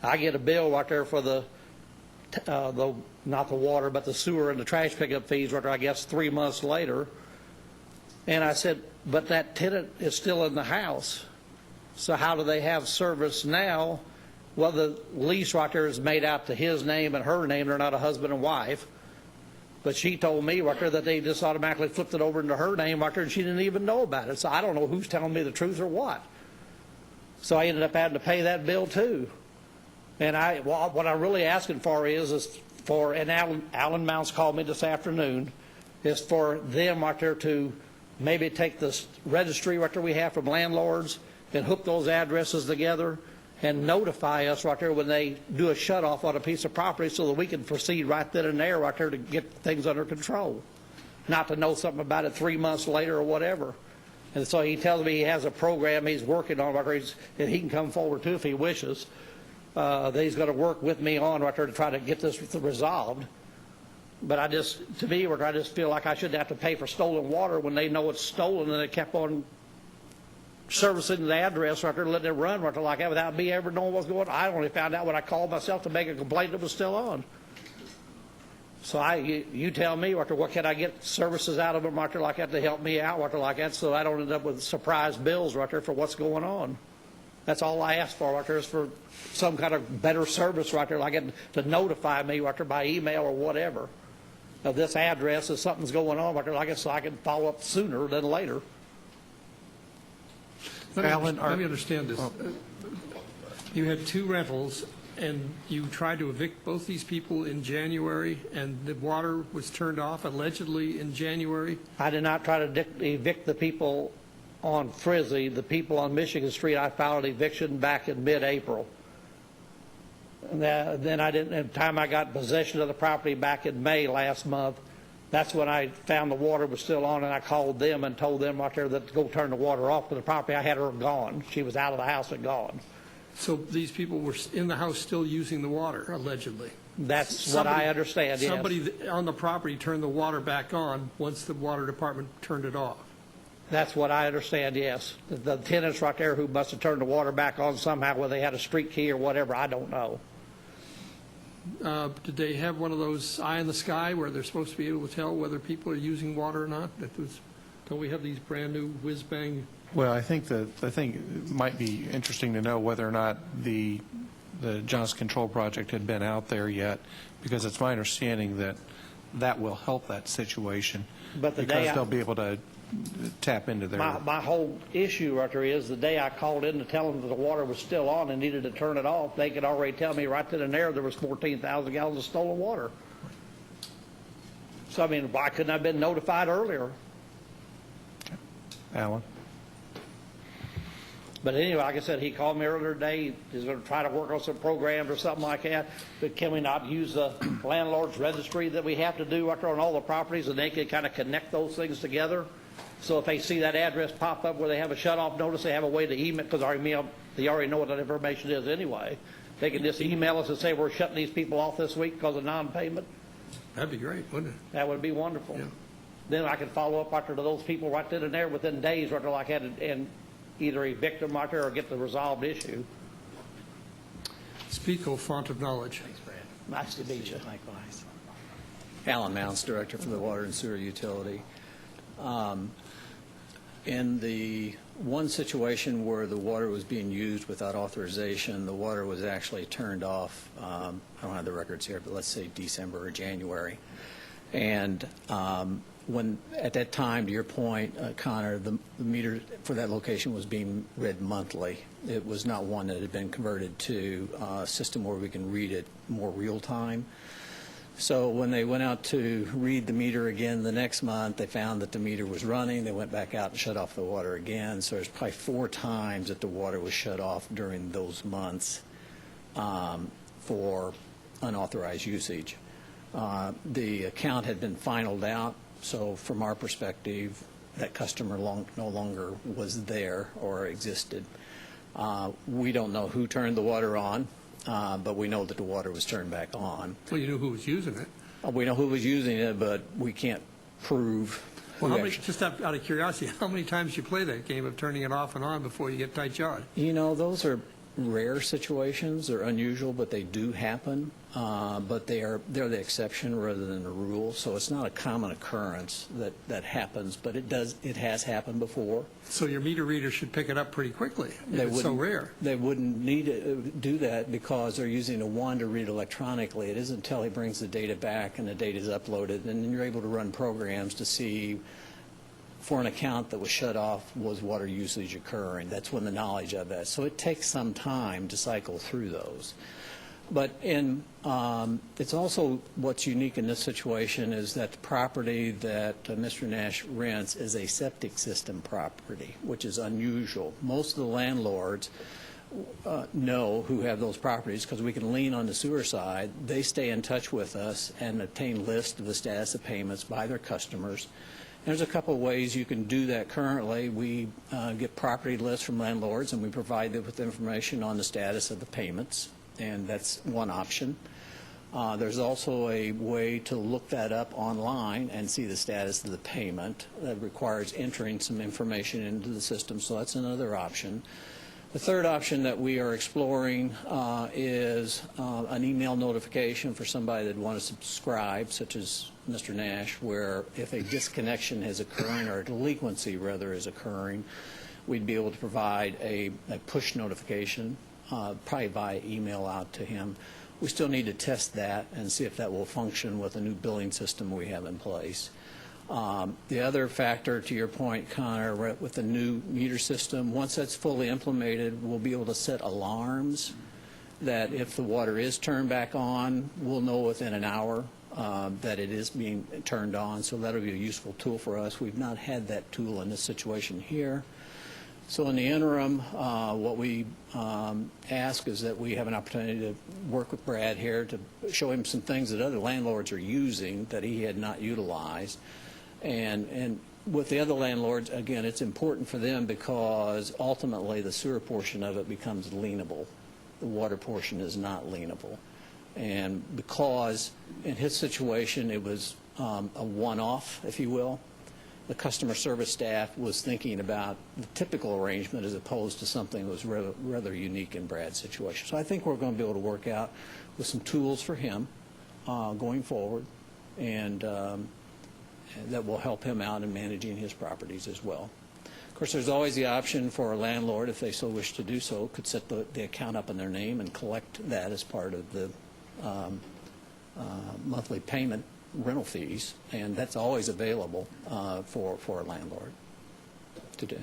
I get a bill right there for the not the water, but the sewer and the trash pickup fees, right there, I guess 3 months later. And I said, but that tenant is still in the house. So how do they have service now? Well, the lease right there is made out to his name and her name. They're not a husband and wife. But she told me right there that they just automatically flipped it over into her name right there, and she didn't even know about it. So I don't know who's telling me the truth or what. So I ended up having to pay that bill too. And what I'm really asking for is for, and Alan Mounts called me this afternoon, is for them right there to maybe take this registry right there we have from landlords and hook those addresses together and notify us right there when they do a shut-off on a piece of property so that we can proceed right then and there right there to get things under control. Not to know something about it 3 months later or whatever. And so he tells me he has a program he's working on right there, and he can come forward too if he wishes. That he's going to work with me on right there to try to get this resolved. But I just feel like I shouldn't have to pay for stolen water when they know it's stolen, and they kept on servicing the address right there, letting it run right there like that without me ever knowing what's going on. I only found out when I called myself to make a complaint that was still on. So you tell me right there, what can I get services out of them right there like that to help me out right there like that so I don't end up with surprise bills right there for what's going on. That's all I ask for right there is for some kind of better service right there, like to notify me right there by email or whatever of this address if something's going on right there, like so I can follow up sooner than later. Let me understand this. You had 2 rentals, and you tried to evict both these people in January, and the water was turned off allegedly in January? I did not try to evict the people on Frizzy. The people on Michigan Street, I filed an eviction back in mid-April. And then at the time I got possession of the property back in May last month, that's when I found the water was still on, and I called them and told them right there that to go turn the water off to the property. I had her gone. She was out of the house and gone. So these people were in the house still using the water, allegedly? That's what I understand, yes. Somebody on the property turned the water back on once the water department turned it off? That's what I understand, yes. The tenants right there who must have turned the water back on somehow, whether they had a street key or whatever, I don't know. Did they have one of those eye in the sky where they're supposed to be able to tell whether people are using water or not? Don't we have these brand new whiz-bang? Well, I think it might be interesting to know whether or not the Johnson Control Project had been out there yet, because it's my understanding that will help that situation. But because they'll be able to tap into their... My whole issue right there is the day I called in to tell them that the water was still on and needed to turn it off, they could already tell me right then and there was 14,000 gallons of stolen water. So, I mean, why couldn't I have been notified earlier? Alan? But anyway, like I said, he called me earlier today. He's going to try to work on some programs or something like that. But can we not use the landlord's registry that we have to do right there on all the properties, and they can kind of connect those things together? So if they see that address pop up where they have a shut-off notice, they have a way to email, because they already know what that information is anyway. They can just email us and say, we're shutting these people off this week because of non-payment. That'd be great, wouldn't it? That would be wonderful. Yeah. Then I can follow up right there to those people right then and there within days right there like that, and either evict them right there or get the resolved issue. Speak, O font of knowledge. Thanks, Brad. Nice to meet you. Likewise. Alan Mounts, Director for the Water and Sewer Utility. In the one situation where the water was being used without authorization, the water was actually turned off, I don't have the records here, but let's say December or January. And when, at that time, to your point, Connor, the meter for that location was being read monthly. It was not one that had been converted to a system where we can read it more real time. So when they went out to read the meter again the next month, they found that the meter was running. They went back out and shut off the water again. So there's probably 4 times that the water was shut off during those months for unauthorized usage. The account had been finalized out, so from our perspective, that customer no longer was there or existed. We don't know who turned the water on, but we know that the water was turned back on. Well, you knew who was using it. We know who was using it, but we can't prove Well, who how many, actually. just out of curiosity, how many times you play that game of turning it off and on before you get tight-jawed? You know, those are rare situations. They're unusual, but they do happen. But they're the exception rather than the rule. So it's not a common occurrence that happens, but it has happened before. So your meter reader should pick it up pretty quickly if it's so rare. They wouldn't need to do that because they're using a wand to read electronically. It isn't until he brings the data back and the data is uploaded, and then you're able to run programs to see for an account that was shut off, was water usage occurring? That's when the knowledge of that. So it takes some time to cycle through those. But it's also what's unique in this situation is that the property that Mr. Nash rents is a septic system property, which is unusual. Most of the landlords know who have those properties because we can lean on the sewer side. They stay in touch with us and obtain lists of the status of payments by their customers. There's a couple of ways you can do that currently. We get property lists from landlords, and we provide them with information on the status of the payments, and that's one option. There's also a way to look that up online and see the status of the payment. That requires entering some information into the system, so that's another option. The third option that we are exploring is an email notification for somebody that want to subscribe, such as Mr. Nash, where if a disconnection is occurring or a delinquency, rather, is occurring, we'd be able to provide a push notification, probably via email out to him. We still need to test that and see if that will function with the new billing system we have in place. The other factor, to your point, Connor, with the new meter system, once that's fully implemented, we'll be able to set alarms that if the water is turned back on, we'll know within an hour that it is being turned on. So that'll be a useful tool for us. We've not had that tool in this situation here. So in the interim, what we ask is that we have an opportunity to work with Brad here to show him some things that other landlords are using that he had not utilized. And with the other landlords, again, it's important for them because ultimately the sewer portion of it becomes lienable. The water portion is not lienable. And because in his situation it was a one-off, if you will, the customer service staff was thinking about the typical arrangement as opposed to something that was rather unique in Brad's situation. So I think we're going to be able to work out with some tools for him going forward, and that will help him out in managing his properties as well. Of course, there's always the option for a landlord, if they so wish to do so, could set the account up in their name and collect that as part of the monthly payment rental fees, and that's always available for a landlord to do.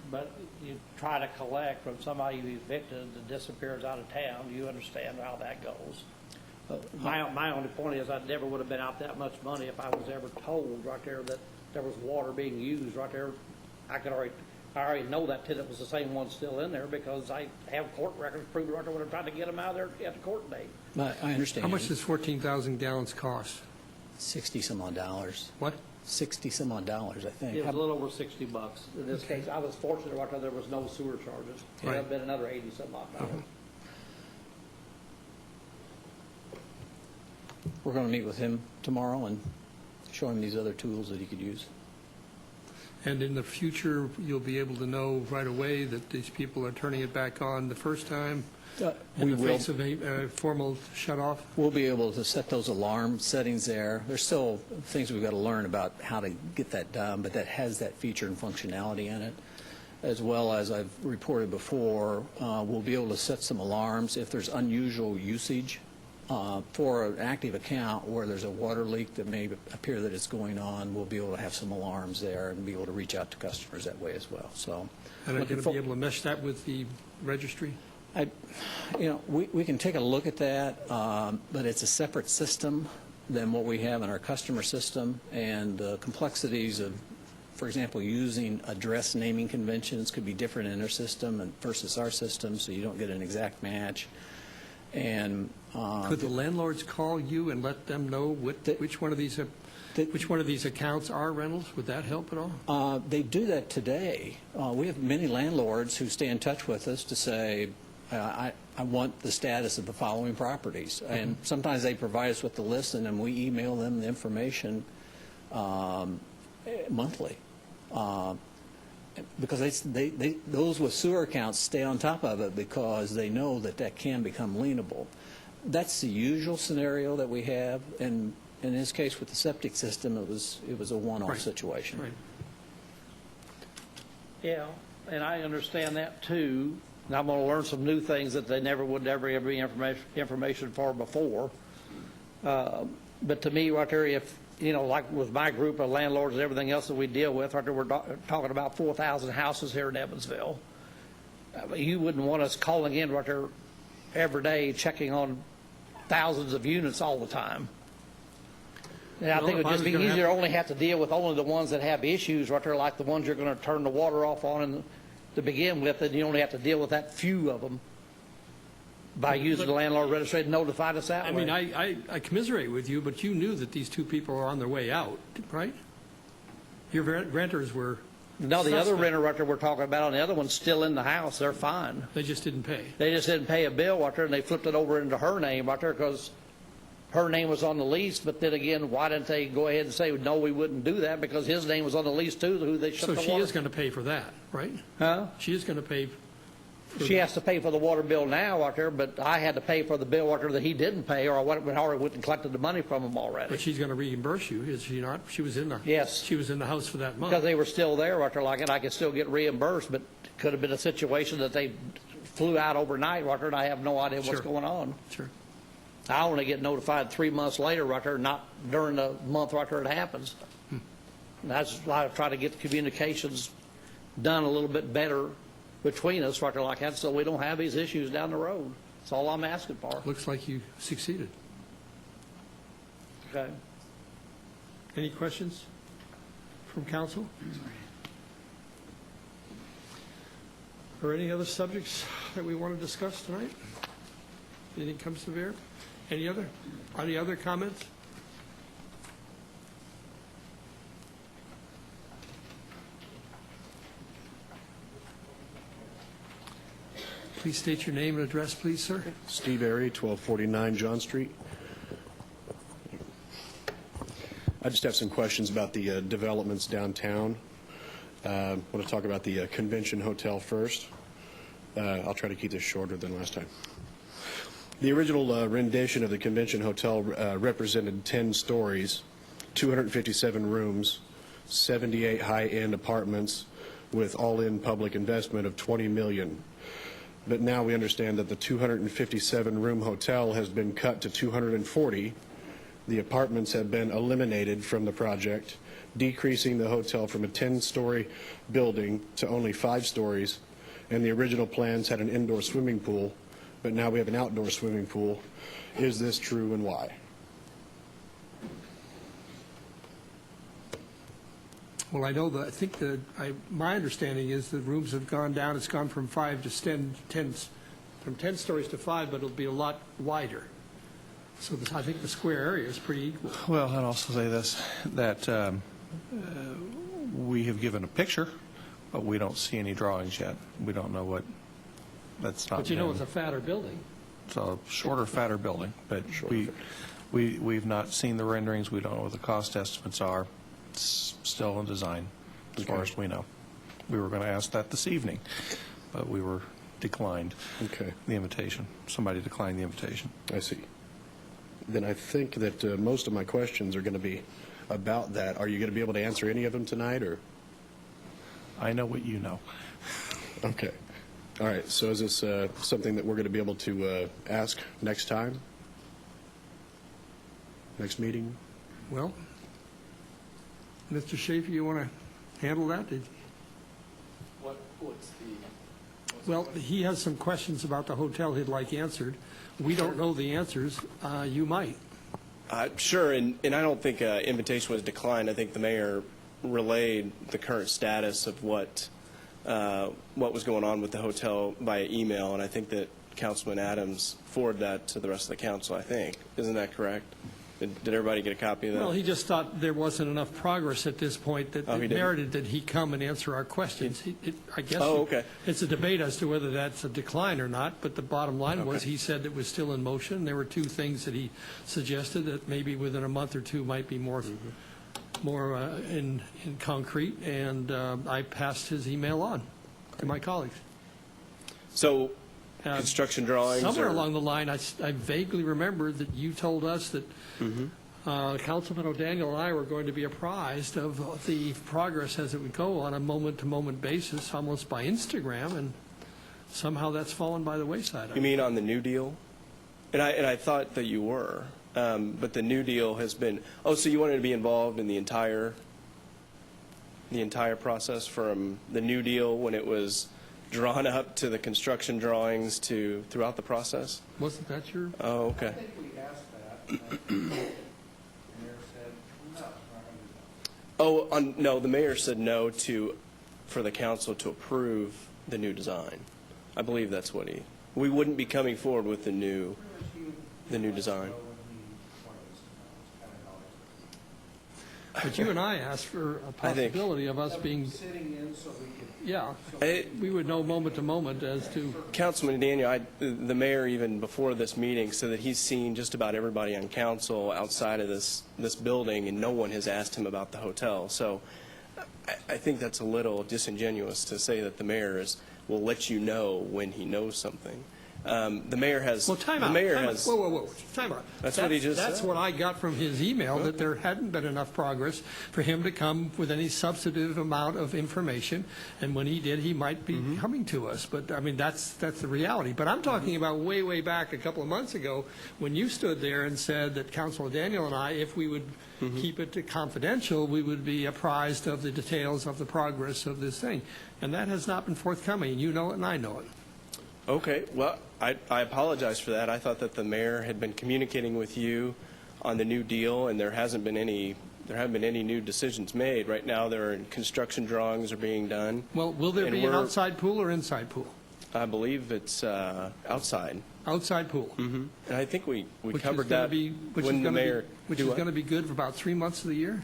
But you try to collect from somebody you evicted that disappears out of town, you understand how that goes. My only point is I never would have been out that much money if I was ever told right there that there was water being used right there. I already know that tenant was the same one still in there because I have court records proving right there when I'm trying to get them out of there at the court date. I understand. How much does 14,000 gallons cost? $60 some odd dollars. What? $60 some odd dollars, I think. It was a little over $60. In this case, I was fortunate right there was no sewer charges. It would have been another 80 some odd dollars. We're going to meet with him tomorrow and show him these other tools that he could use. And in the future, you'll be able to know right away that these people are turning it back on the first time in the face of a formal shut-off? We'll be able to set those alarm settings there. There's still things we've got to learn about how to get that done, but that has that feature and functionality in it. As well as I've reported before, we'll be able to set some alarms if there's unusual usage for an active account where there's a water leak that may appear that it's going on, we'll be able to have some alarms there and be able to reach out to customers that way as well. So, And are you going to be able to mesh that with the registry? we can take a look at that, but it's a separate system than what we have in our customer system, and the complexities of, for example, using address naming conventions could be different in their system versus our system, so you don't get an exact match. And Could the landlords call you and let them know which one of these accounts are rentals? Would that help at all? They do that today. We have many landlords who stay in touch with us to say, I want the status of the following properties. And sometimes they provide us with the list, and then we email them the information monthly. Because those with sewer accounts stay on top of it because they know that can become lienable. That's the usual scenario that we have, and in this case with the septic system, it was a one-off situation. Right. Yeah, and I understand that too. And I'm going to learn some new things that they never would ever give me information for before. But to me, right there, if, like with my group of landlords and everything else that we deal with, right there, we're talking about 4,000 houses here in Evansville. You wouldn't want us calling in right there every day, checking on thousands of units all the time. And I think it would just be easier to only have to deal with only the ones that have issues right there, like the ones you're going to turn the water off on to begin with, and you only have to deal with that few of them by using the landlord registry to notify us that way. I commiserate with you, but you knew that these two people were on their way out, right? Your renters were No, the other suspect. renter right there we're talking about, on the other one's still in the house. They're fine. They just didn't pay. They just didn't pay a bill right there, and they flipped it over into her name right there because her name was on the lease. But then again, why didn't they go ahead and say, no, we wouldn't do that, because his name was on the lease too, who they shut So the she water. is going to pay for that, right? Huh? She is going to pay. She has to pay for the water bill now out there, but I had to pay for the bill out there that he didn't pay, or I would have already went and collected the money from him already. But she's going to reimburse you, is she not? She was in the Yes. She was in the house for that month. Because they were still there out there, like, and I could still get reimbursed, but it could have been a situation that they flew out overnight right there, and I have no idea what's Sure. going on. Sure. I only get notified 3 months later right there, not during the month right there it happens. And that's why I try to get the communications done a little bit better between us right there like that, so we don't have these issues down the road. That's all I'm asking for. Looks like you succeeded. Okay. Any questions from council? Or any other subjects that we want to discuss tonight? Anything comes to bear? Any other comments? Please state your name and address, please, sir. Steve Airy, 1249 John Street. I just have some questions about the developments downtown. I want to talk about the Convention Hotel first. I'll try to keep this shorter than last time. The original rendition of the Convention Hotel represented 10 stories, 257 rooms, 78 high-end apartments with all-in public investment of $20 million. But now we understand that the 257-room hotel has been cut to 240. The apartments have been eliminated from the project, decreasing the hotel from a 10-story building to only 5 stories. And the original plans had an indoor swimming pool, but now we have an outdoor swimming pool. Is this true, and why? Well, I know I think my understanding is the rooms have gone down. It's gone from 5 to 10, from 10 stories to 5, but it'll be a lot wider. So I think the square area is pretty equal. Well, I'd also say this, that we have given a picture, but we don't see any drawings yet. We don't know what, that's not. But you know it's a fatter building. It's a shorter, fatter building, but we've not seen the renderings. We don't know what the cost estimates are. It's still in design, as far as we know. We were going to ask that this evening, but we were declined the invitation. Somebody declined the invitation. I see. Then I think that most of my questions are going to be about that. Are you going to be able to answer any of them tonight, or? I know what you know. Okay. All right. So is this something that we're going to be able to ask next time? next meeting? Well, Mr. Schaefer, you want to handle that? Well, he has some questions about the hotel he'd like answered. We don't know the answers. You might. Sure, and I don't think invitation was declined. I think the mayor relayed the current status of what was going on with the hotel via email, and I think that Councilman Adams forwarded that to the rest of the council, I think. Isn't that correct? Did everybody get a copy of that? Well, he just thought there wasn't enough progress at this point that Oh, he it didn't? merited that he come and answer our questions. I guess Oh, okay. it's a debate as to whether that's a decline or not, but the bottom line was Okay. he said it was still in motion. There were two things that he suggested that maybe within a month or two might be more in concrete, and I passed his email on to my colleagues. So, construction drawings? Somewhere or- along the line, I vaguely remember that you told us that Councilman O'Daniel and I were going to be apprised of the progress as it would go on a moment-to-moment basis, almost by Instagram, and somehow that's fallen by the wayside. You mean on the New Deal? And I thought that you were, but the New Deal has been. Oh, so you wanted to be involved in the entire process from the New Deal when it was drawn up to the construction drawings to throughout the process? Wasn't that your? Oh, okay. I think we asked that. The mayor said no. Oh, no, the mayor said no for the council to approve the new design. I believe that's what we wouldn't be coming forward with the new design. But you and I asked for a I think- possibility of us being, Sitting in so we could. yeah, we would know moment-to-moment as to. Councilman Daniel, the mayor, even before this meeting, said that he's seen just about everybody on council outside of this building, and no one has asked him about the hotel. So I think that's a little disingenuous to say that the mayor will let you know when he knows something. The mayor has. Well, time out. The mayor Time out. has. Whoa. Time out. That's what he just That's said. what I got from his email, that there hadn't been enough progress for him to come with any substantive amount of information. And when he did, he might be coming to us. But, I mean, that's the reality. But I'm talking about way back a couple of months ago when you stood there and said that Councilor Daniel and I, if we would keep it confidential, we would be apprised of the details of the progress of this thing. And that has not been forthcoming. You know it and I know it. Okay, well, I apologize for that. I thought that the mayor had been communicating with you on the new deal, and there haven't been any new decisions made. Right now, there are construction drawings are being done. Well, will there And be an we're- outside pool or inside pool? I believe it's outside. Outside pool. Mm-hmm. And I think we Which is covered gonna that be- which is when the gonna be- mayor. Which Do is what? going to be good for about 3 months of the year?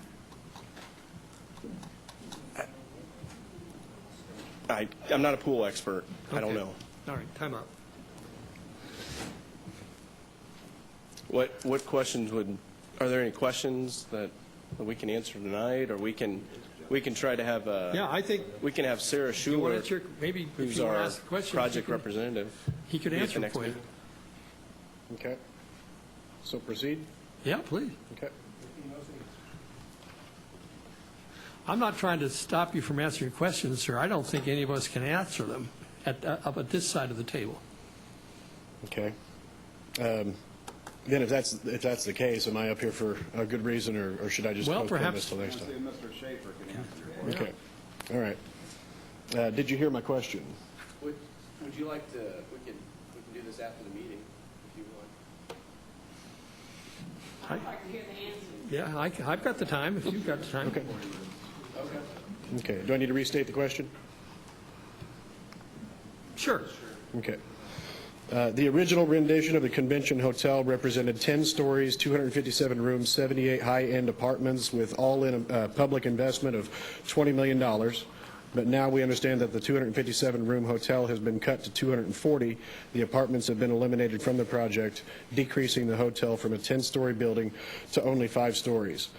I'm not a pool expert. I don't Okay. know. All right, time out. What questions are there any questions that we can answer tonight, or we can try to have Yeah, I think we can have Sarah you want to Schuler, answer, maybe if who's you want to our ask the question, project representative. he could be at the answer next for you. meeting. Okay. So proceed? Yeah, please. Okay. I'm not trying to stop you from answering questions, sir. I don't think any of us can answer them up at this side of the table. Okay. Then if that's the case, am I up here for a good reason, or should I just Well, postpone perhaps- this till next time? Mr. Schaefer can answer. Okay. All right. Did you hear my question? Would you like to? We can do this after the meeting if you want. Yeah, I've got the time, if you've got the time. Okay. Do I need to restate the question? Sure. Okay. The original rendition of the convention hotel represented 10 stories, 257 rooms, 78 high-end apartments with all-in public investment of $20 million. But now we understand that the 257-room hotel has been cut to 240. The apartments have been eliminated from the project, decreasing the hotel from a 10-story building to only 5 stories.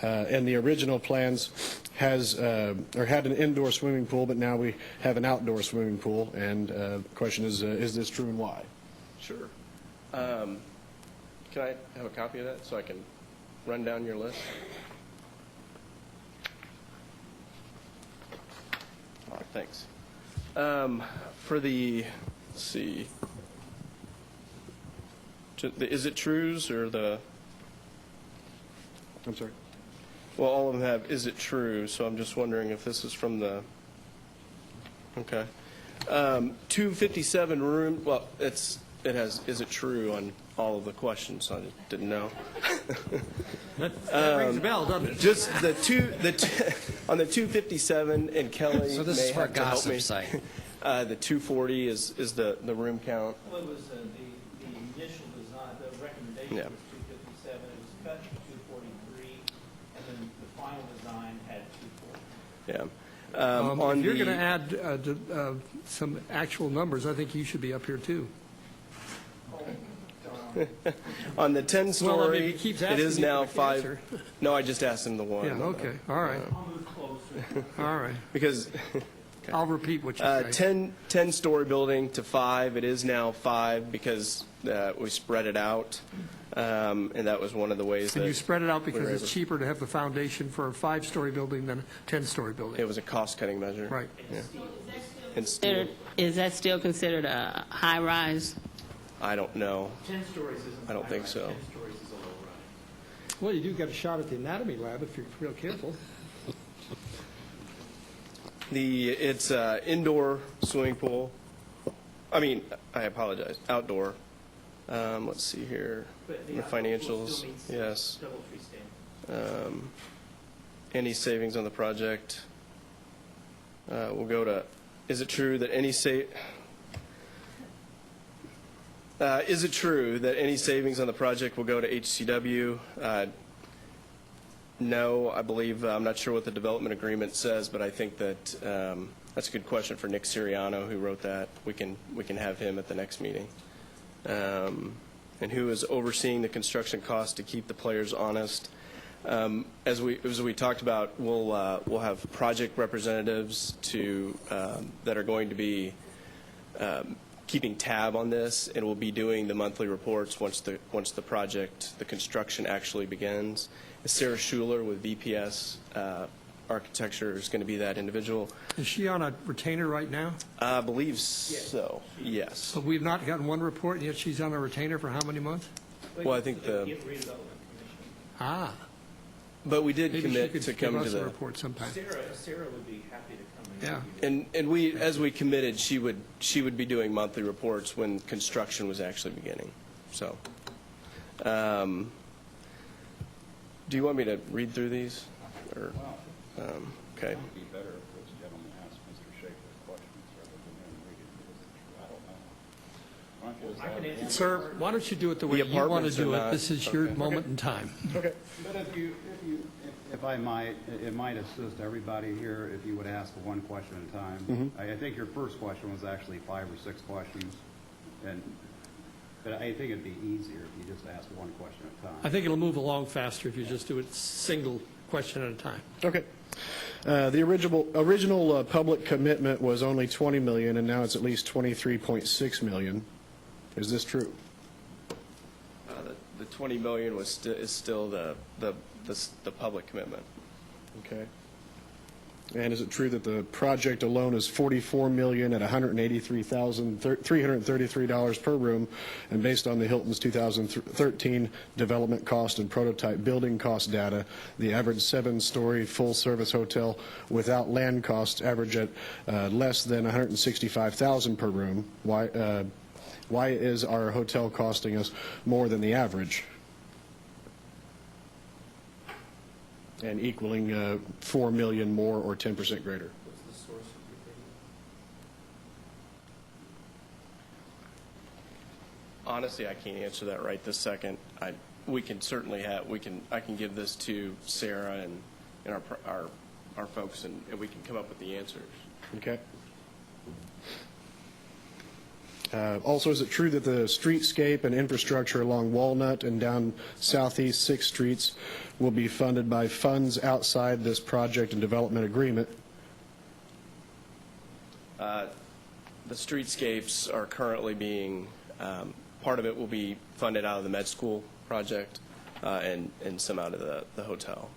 And the original plans had an indoor swimming pool, but now we have an outdoor swimming pool. And the question is this true and why? Sure. Can I have a copy of that so I can run down your list? All right, thanks. For the, let's see, is it Trues or the I'm sorry. Well, all of them have, is it true? So I'm just wondering if this is from the, okay. 257 room, well, it has, is it true on all of the questions? I didn't know. That rings a bell, doesn't it? Just on the 257, and Kelly So this may is for a have to help gossip me. site. The 240 is the room count. Well, it was the initial design, the recommendation Yeah. was 257, it was cut to 243, and then the final design had 240. Yeah. If you're going to add some actual numbers, I think you should be up here, too. On the Well, I mean, 10-story, he keeps it asking is you now for the 5. answer. No, I just asked him the one. Yeah, okay, all right. I'll move closer. All right. Because I'll repeat what you say. 10-story building to 5, it is now 5 because we spread it out, and that was one of the ways that. And you spread it out because we were it's able- cheaper to have the foundation for a 5-story building than a 10-story building. It was a cost-cutting measure. Right. Yeah. And steel, Is that still considered a high-rise? I don't know. 10 stories isn't. I don't think high-rise. so. 10 stories is a low rise. Well, you do get a shot at the anatomy lab if you're real careful. It's indoor swimming pool. I mean, I apologize, outdoor. Let's see here, But the the outdoor pool financials, still meets yes. Double freestanding. Any savings on the project will go to, is it true that any is it true that any savings on the project will go to HCW? No, I believe, I'm not sure what the development agreement says, but I think that that's a good question for Nick Siriano, who wrote that. We can have him at the next meeting. And who is overseeing the construction costs to keep the players honest. As we talked about, we'll have project representatives that are going to be keeping tab on this, and we'll be doing the monthly reports once the project, the construction actually begins. Sarah Schuler with VPS Architecture is going to be that individual. Is she on a retainer right now? I believe so, yes. But we've not gotten one report, and yet she's on a retainer for how many months? Well, I think Get redevelopment commission. Ah, but we did maybe she commit could to give come to us a the, report sometime. Sarah would be happy to come and Yeah. and we, as we committed, she would be doing monthly reports when construction was actually beginning, so. Do you want me to read through these, or, okay? It would be better if this gentleman asked Mr. Schaefer questions rather than him reading, because I don't know. Why don't you just have one- Sir, why don't you do it the way The you want to apartments are do it? not- This is your moment in time. Okay. But if I might, it might assist everybody here if you would ask one question at a time. I think your first question was actually 5 or 6 questions, but I think it'd be easier if you just asked one question at a time. I think it'll move along faster if you just do it single question at a time. Okay. The original public commitment was only 20 million, and now it's at least 23.6 million. Is this true? The 20 million is still the public commitment. Okay. And is it true that the project alone is 44 million at $183,333 per room, and based on the Hilton's 2013 development cost and prototype building cost data, the average 7-story full-service hotel without land costs average at less than $165,000 per room? Why is our hotel costing us more than the average? And equaling 4 million more or 10% greater. What's the source of your figure? Honestly, I can't answer that right this second. We can certainly I can give this to Sarah and our folks, and we can come up with the answers. Okay. Also, is it true that the streetscape and infrastructure along Walnut and down southeast 6th Streets will be funded by funds outside this project and development agreement? The streetscapes are currently being, part of it will be funded out of the med school project, and some out of the hotel.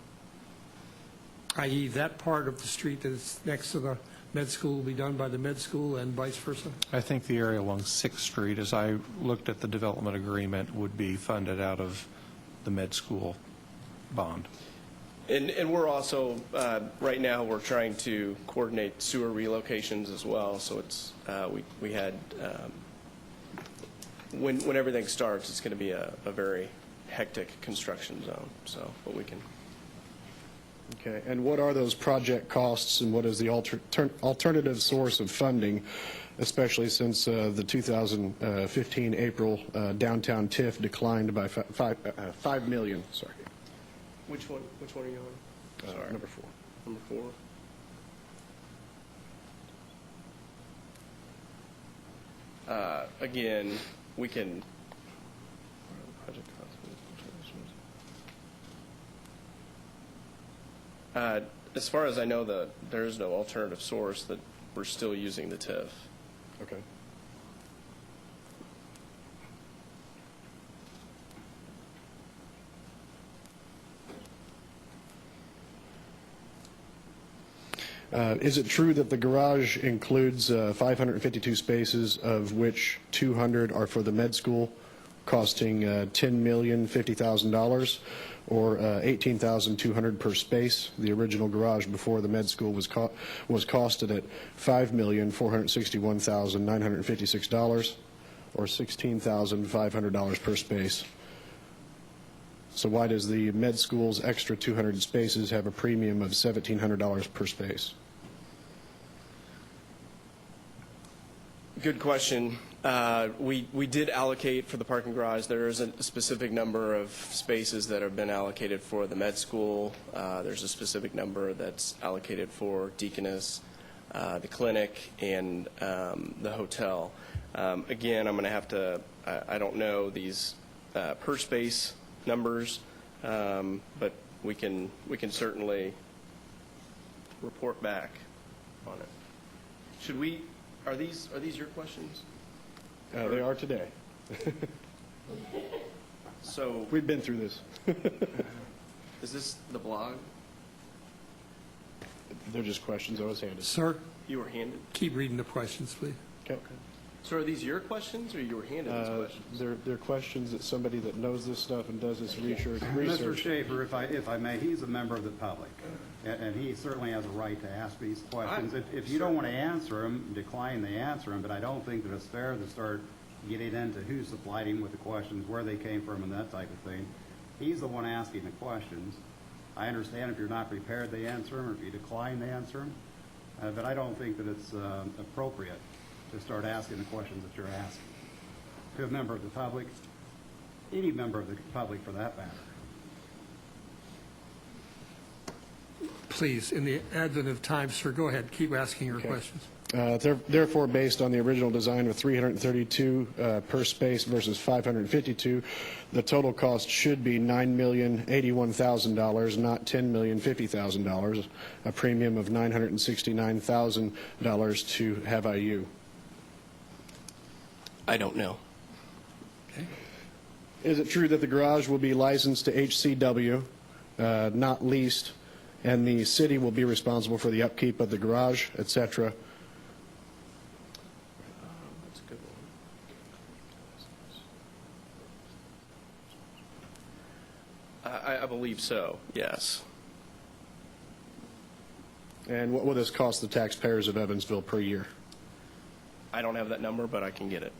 I.e., that part of the street that is next to the med school will be done by the med school and vice versa? I think the area along 6th Street, as I looked at the development agreement, would be funded out of the med school. bond. And we're also, right now, we're trying to coordinate sewer relocations as well. So it's, we had, when everything starts, it's going to be a very hectic construction zone. So, but we can. Okay, and what are those project costs, and what is the alternative source of funding, especially since the 2015 April downtown TIF declined by $5 million? Sorry. Which one are you on? Sorry. Number 4. Number 4. Again, we can. As far as I know, there is no alternative source, that we're still using the TIF. Okay. Is it true that the garage includes 552 spaces, of which 200 are for the med school, costing $10,050,000, or $18,200 per space? The original garage before the med school was costed at $5,461,956, or $16,500 per space. So why does the med school's extra 200 spaces have a premium of $1,700 per space? Good question. We did allocate for the parking garage. There is a specific number of spaces that have been allocated for the med school. There's a specific number that's allocated for Deaconess, the clinic, and the hotel. Again, I'm going to have to, I don't know these per space numbers, but we can certainly report back on it. Should we? Are these your questions? They are today. So we've been through this. Is this the blog? They're just questions I was handed. Sir? You were handed? Keep reading the questions, please. Okay. So are these your questions, or you were handed these questions? They're questions that somebody that knows this stuff and does this research. Mr. Schaefer, if I may, he's a member of the public, and he certainly has a right to ask these questions. If you don't want to answer them, decline the answer them, but I don't think that it's fair to start getting into who supplied him with the questions, where they came from, and that type of thing. He's the one asking the questions. I understand if you're not prepared to answer them, or if you decline to answer them, but I don't think that it's appropriate to start asking the questions that you're asking to a member of the public, any member of the public for that matter. Please, in the advent of time, sir, go ahead. Keep asking your questions. Therefore, based on the original design of 332 per space versus 552, the total cost should be $9,081,000, not $10,050,000, a premium of $969,000 to Have IU. I don't know. Okay. Is it true that the garage will be licensed to HCW, not leased, and the city will be responsible for the upkeep of the garage, etc.? That's a good one. I believe so, yes. And what will this cost the taxpayers of Evansville per year? I don't have that number, but I can get it.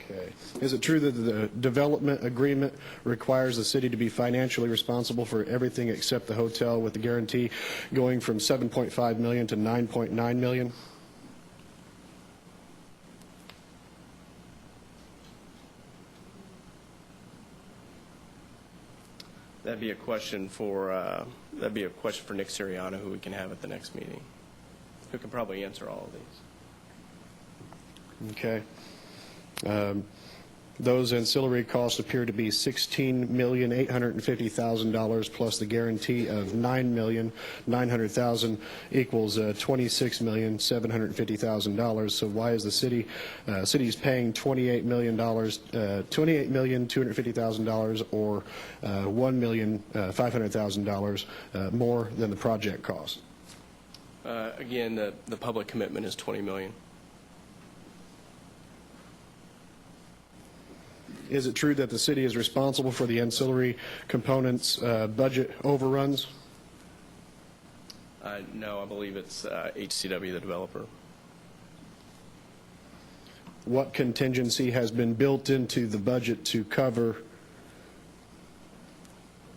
Okay. Is it true that the development agreement requires the city to be financially responsible for everything except the hotel, with the guarantee going from $7.5 million to $9.9 million? That'd be a question for Nick Siriano, who we can have at the next meeting, who can probably answer all of these. Okay. Those ancillary costs appear to be $16,850,000 plus the guarantee of $9,900,000 equals $26,750,000. So why is the city's paying $28,250,000 or $1,500,000 more than the project cost? Again, the public commitment is $20 million. Is it true that the city is responsible for the ancillary components budget overruns? No, I believe it's HCW, the developer. What contingency has been built into the budget to cover,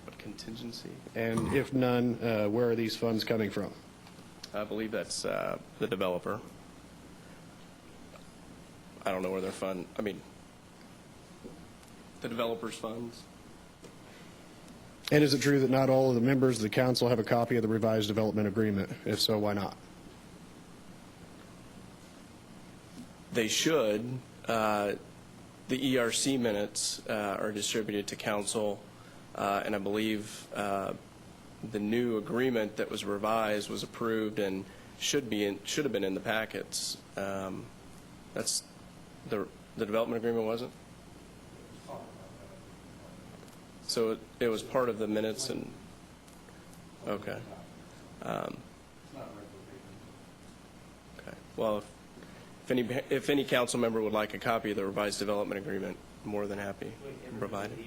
What contingency? and if none, where are these funds coming from? I believe that's the developer. I don't know where their fund, I mean, the developer's funds. And is it true that not all of the members of the council have a copy of the revised development agreement? If so, why not? They should. The ERC minutes are distributed to council, and I believe the new agreement that was revised was approved and should have been in the packets. That's the development agreement, wasn't? So it was part of the minutes, and okay. Okay. Well, if any council member would like a copy of the revised development agreement, I'm more than happy to provide it.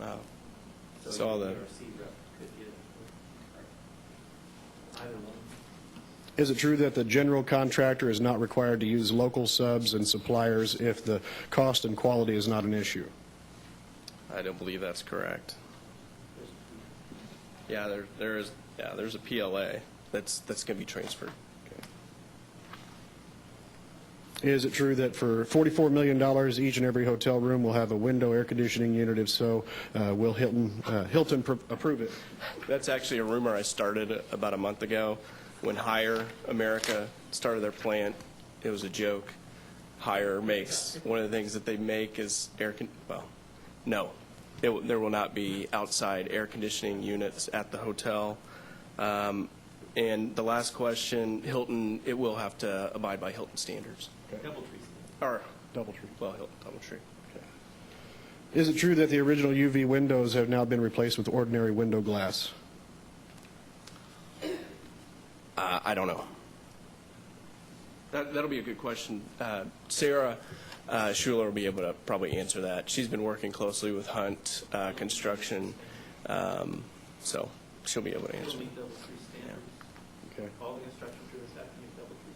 Oh. So all the. Is it true that the general contractor is not required to use local subs and suppliers if the cost and quality is not an issue? I don't believe that's correct. Yeah, there's a PLA that's going to be transferred. Is it true that for $44 million, each and every hotel room will have a window air conditioning unit? If so, will Hilton approve it? That's actually a rumor I started about a month ago. When Hire America started their plant, it was a joke. Hire makes, one of the things that they make is no. There will not be outside air conditioning units at the hotel. And the last question, Hilton, it will have to abide by Hilton standards. Okay. Or Doubletree. Well, Hilton Doubletree. Okay. Is it true that the original UV windows have now been replaced with ordinary window glass? I don't know. That'll be a good question. Sarah Schuler will be able to probably answer that. She's been working closely with Hunt Construction, so she'll be able to answer. Okay. All the construction crews have to meet Doubletree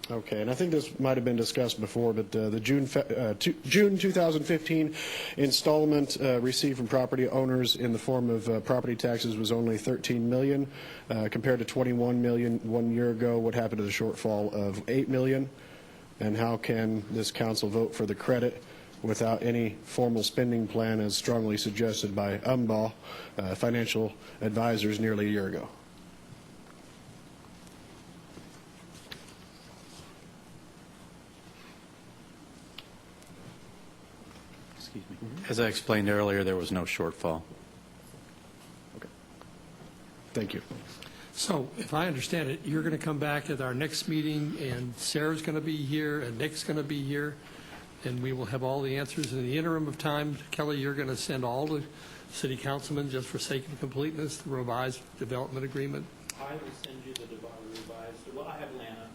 standards. Okay, and I think this might have been discussed before, but the June 2015 installment received from property owners in the form of property taxes was only $13 million, compared to $21 million 1 year ago. What happened to the shortfall of $8 million? And how can this council vote for the credit without any formal spending plan as strongly suggested by Umbaugh financial advisors nearly a year ago? Excuse me. As I explained earlier, there was no shortfall. Okay. Thank you. So if I understand it, you're going to come back at our next meeting, and Sarah's going to be here, and Nick's going to be here, and we will have all the answers. In the interim of time, Kelly, you're going to send all the city councilmen, just for sake of completeness, the revised development agreement? I will send you the revised, well, I have Lana.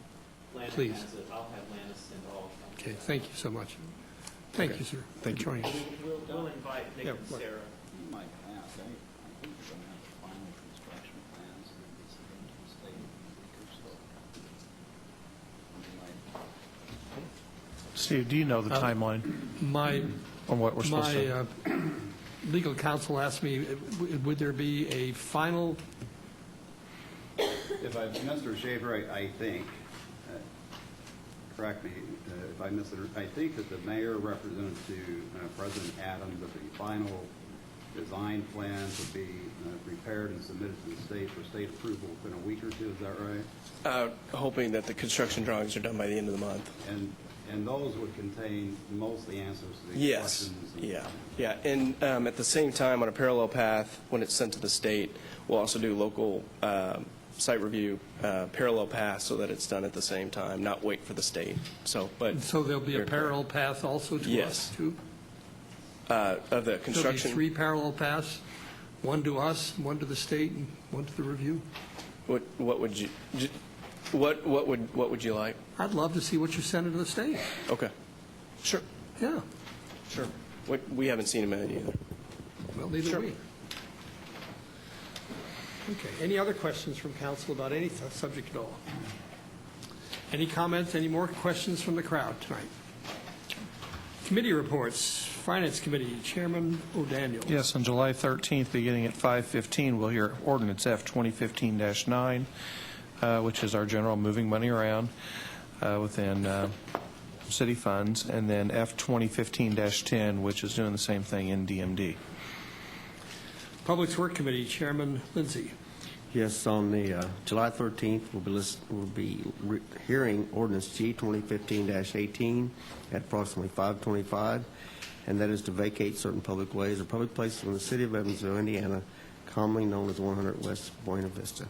Lana Please. has it. I'll have Lana send all of them. Okay, thank you so much. Thank you, sir. Thank you. For joining us. We'll invite Nick and look. Sarah. You might ask, I think you're going to have the final construction plans and it's going to stay in a week or so. Steve, do you know the timeline My on what we're supposed to? legal counsel asked me, would there be a final? Mr. Schaefer, I think, correct me if I miss it, I think that the mayor represented to President Adams that the final design plans would be prepared and submitted to the state for state approval within a week or two. Is that right? Hoping that the construction drawings are done by the end of the month. And those would contain most of the answers to these Yes. questions. Yeah. And at the same time, on a parallel path, when it's sent to the state, we'll also do local site review parallel path so that it's done at the same time, not wait for the state. So there'll be a parallel path also to us, Yes. too? Of the There'll construction. be 3 parallel paths, one to us, one to the state, and one to the review? What would you like? I'd love to see what you send to the state. Okay. Sure. Yeah, Sure. We haven't seen him in it either. well, neither do we. Okay, any other questions from council about any subject at all? Any comments, any more questions from the crowd tonight? Committee reports. Finance Committee, Chairman O'Daniel. Yes, on July 13th, beginning at 5:15, we'll hear Ordinance F 2015-9, which is our general moving money around within city funds, and then F 2015-10, which is doing the same thing in DMD. Public Works Committee, Chairman Lindsay. Yes, on the July 13th, we'll be hearing Ordinance G 2015-18 at approximately 5:25, and that is to vacate certain public ways or public places in the city of Evansville, Indiana, commonly known as 100 West Buena Vista.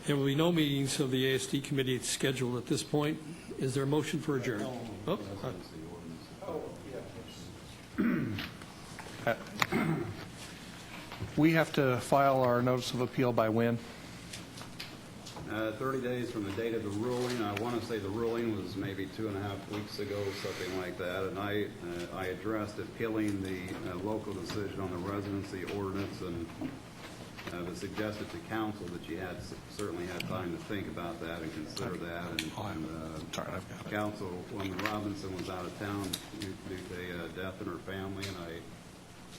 There will be no meetings of the ASD Committee scheduled at this point. Is there a motion for adjourn? We have to file our notice of appeal by when? 30 days from the date of the ruling. I want to say the ruling was maybe 2.5 weeks ago, something like that. And I addressed appealing the local decision on the residency ordinance and suggested to council that you had certainly had time to think about that and consider that. And Councilwoman Robinson was out of town due to a death in her family, and I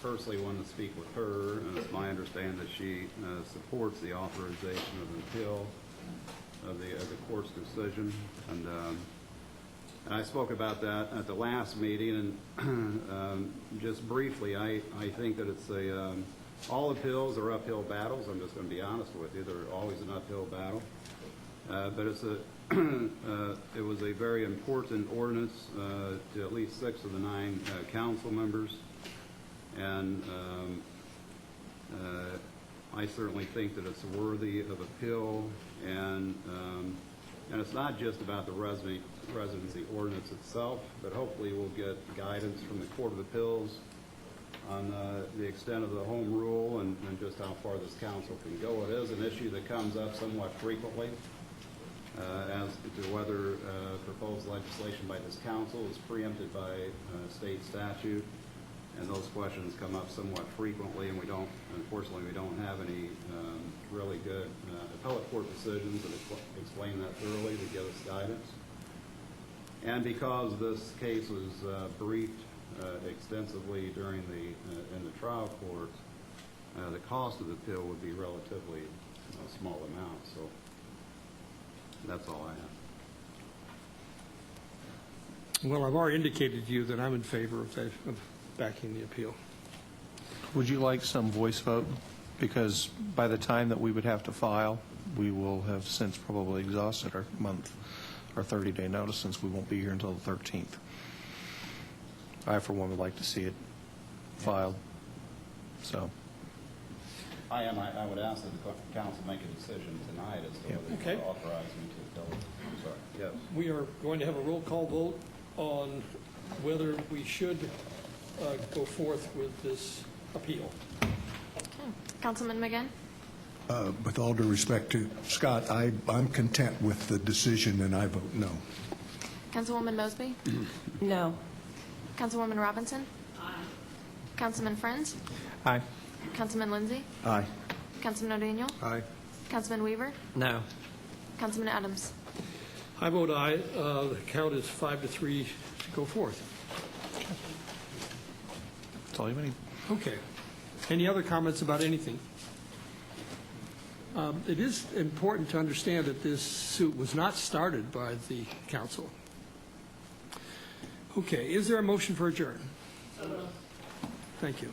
personally wanted to speak with her, and it's my understanding that she supports the authorization of an appeal of the court's decision. And I spoke about that at the last meeting, and just briefly, I think that it's all appeals are uphill battles. I'm just going to be honest with you. They're always an uphill battle. But it's it was a very important ordinance to at least 6 of the 9 council members. And I certainly think that it's worthy of appeal, and it's not just about the residency ordinance itself, but hopefully we'll get guidance from the Court of Appeals on the extent of the home rule and just how far this council can go. It is an issue that comes up somewhat frequently as to whether proposed legislation by this council is preempted by state statute. And those questions come up somewhat frequently, and unfortunately, we don't have any really good appellate court decisions that explain that thoroughly to give us guidance. And because this case was briefed extensively during in the trial court, the cost of the appeal would be relatively small amount. So that's all I have. Well, I've already indicated to you that I'm in favor of backing the appeal. Would you like some voice vote? Because by the time that we would have to file, we will have since probably exhausted our 30-day notice, since we won't be here until the 13th. I, for one, would like to see it filed. So I would ask that the council make a decision tonight as to whether they authorize me to appeal it. I'm sorry. Yes. We are going to have a roll call vote on whether we should go forth with this appeal. Okay. Councilman McGinn? With all due respect to Scott, I'm content with the decision, and I vote no. Councilwoman Mosby? No. Councilwoman Robinson? Aye. Councilman Friends? Aye. Councilman Lindsay? Aye. Councilman O'Daniel? Aye. Councilman Weaver? No. Councilman Adams? I vote aye. The count is 5-3 to go forth. That's all you need. Okay. Any other comments about anything? It is important to understand that this suit was not started by the council. Okay. Is there a motion for adjourn? Thank you.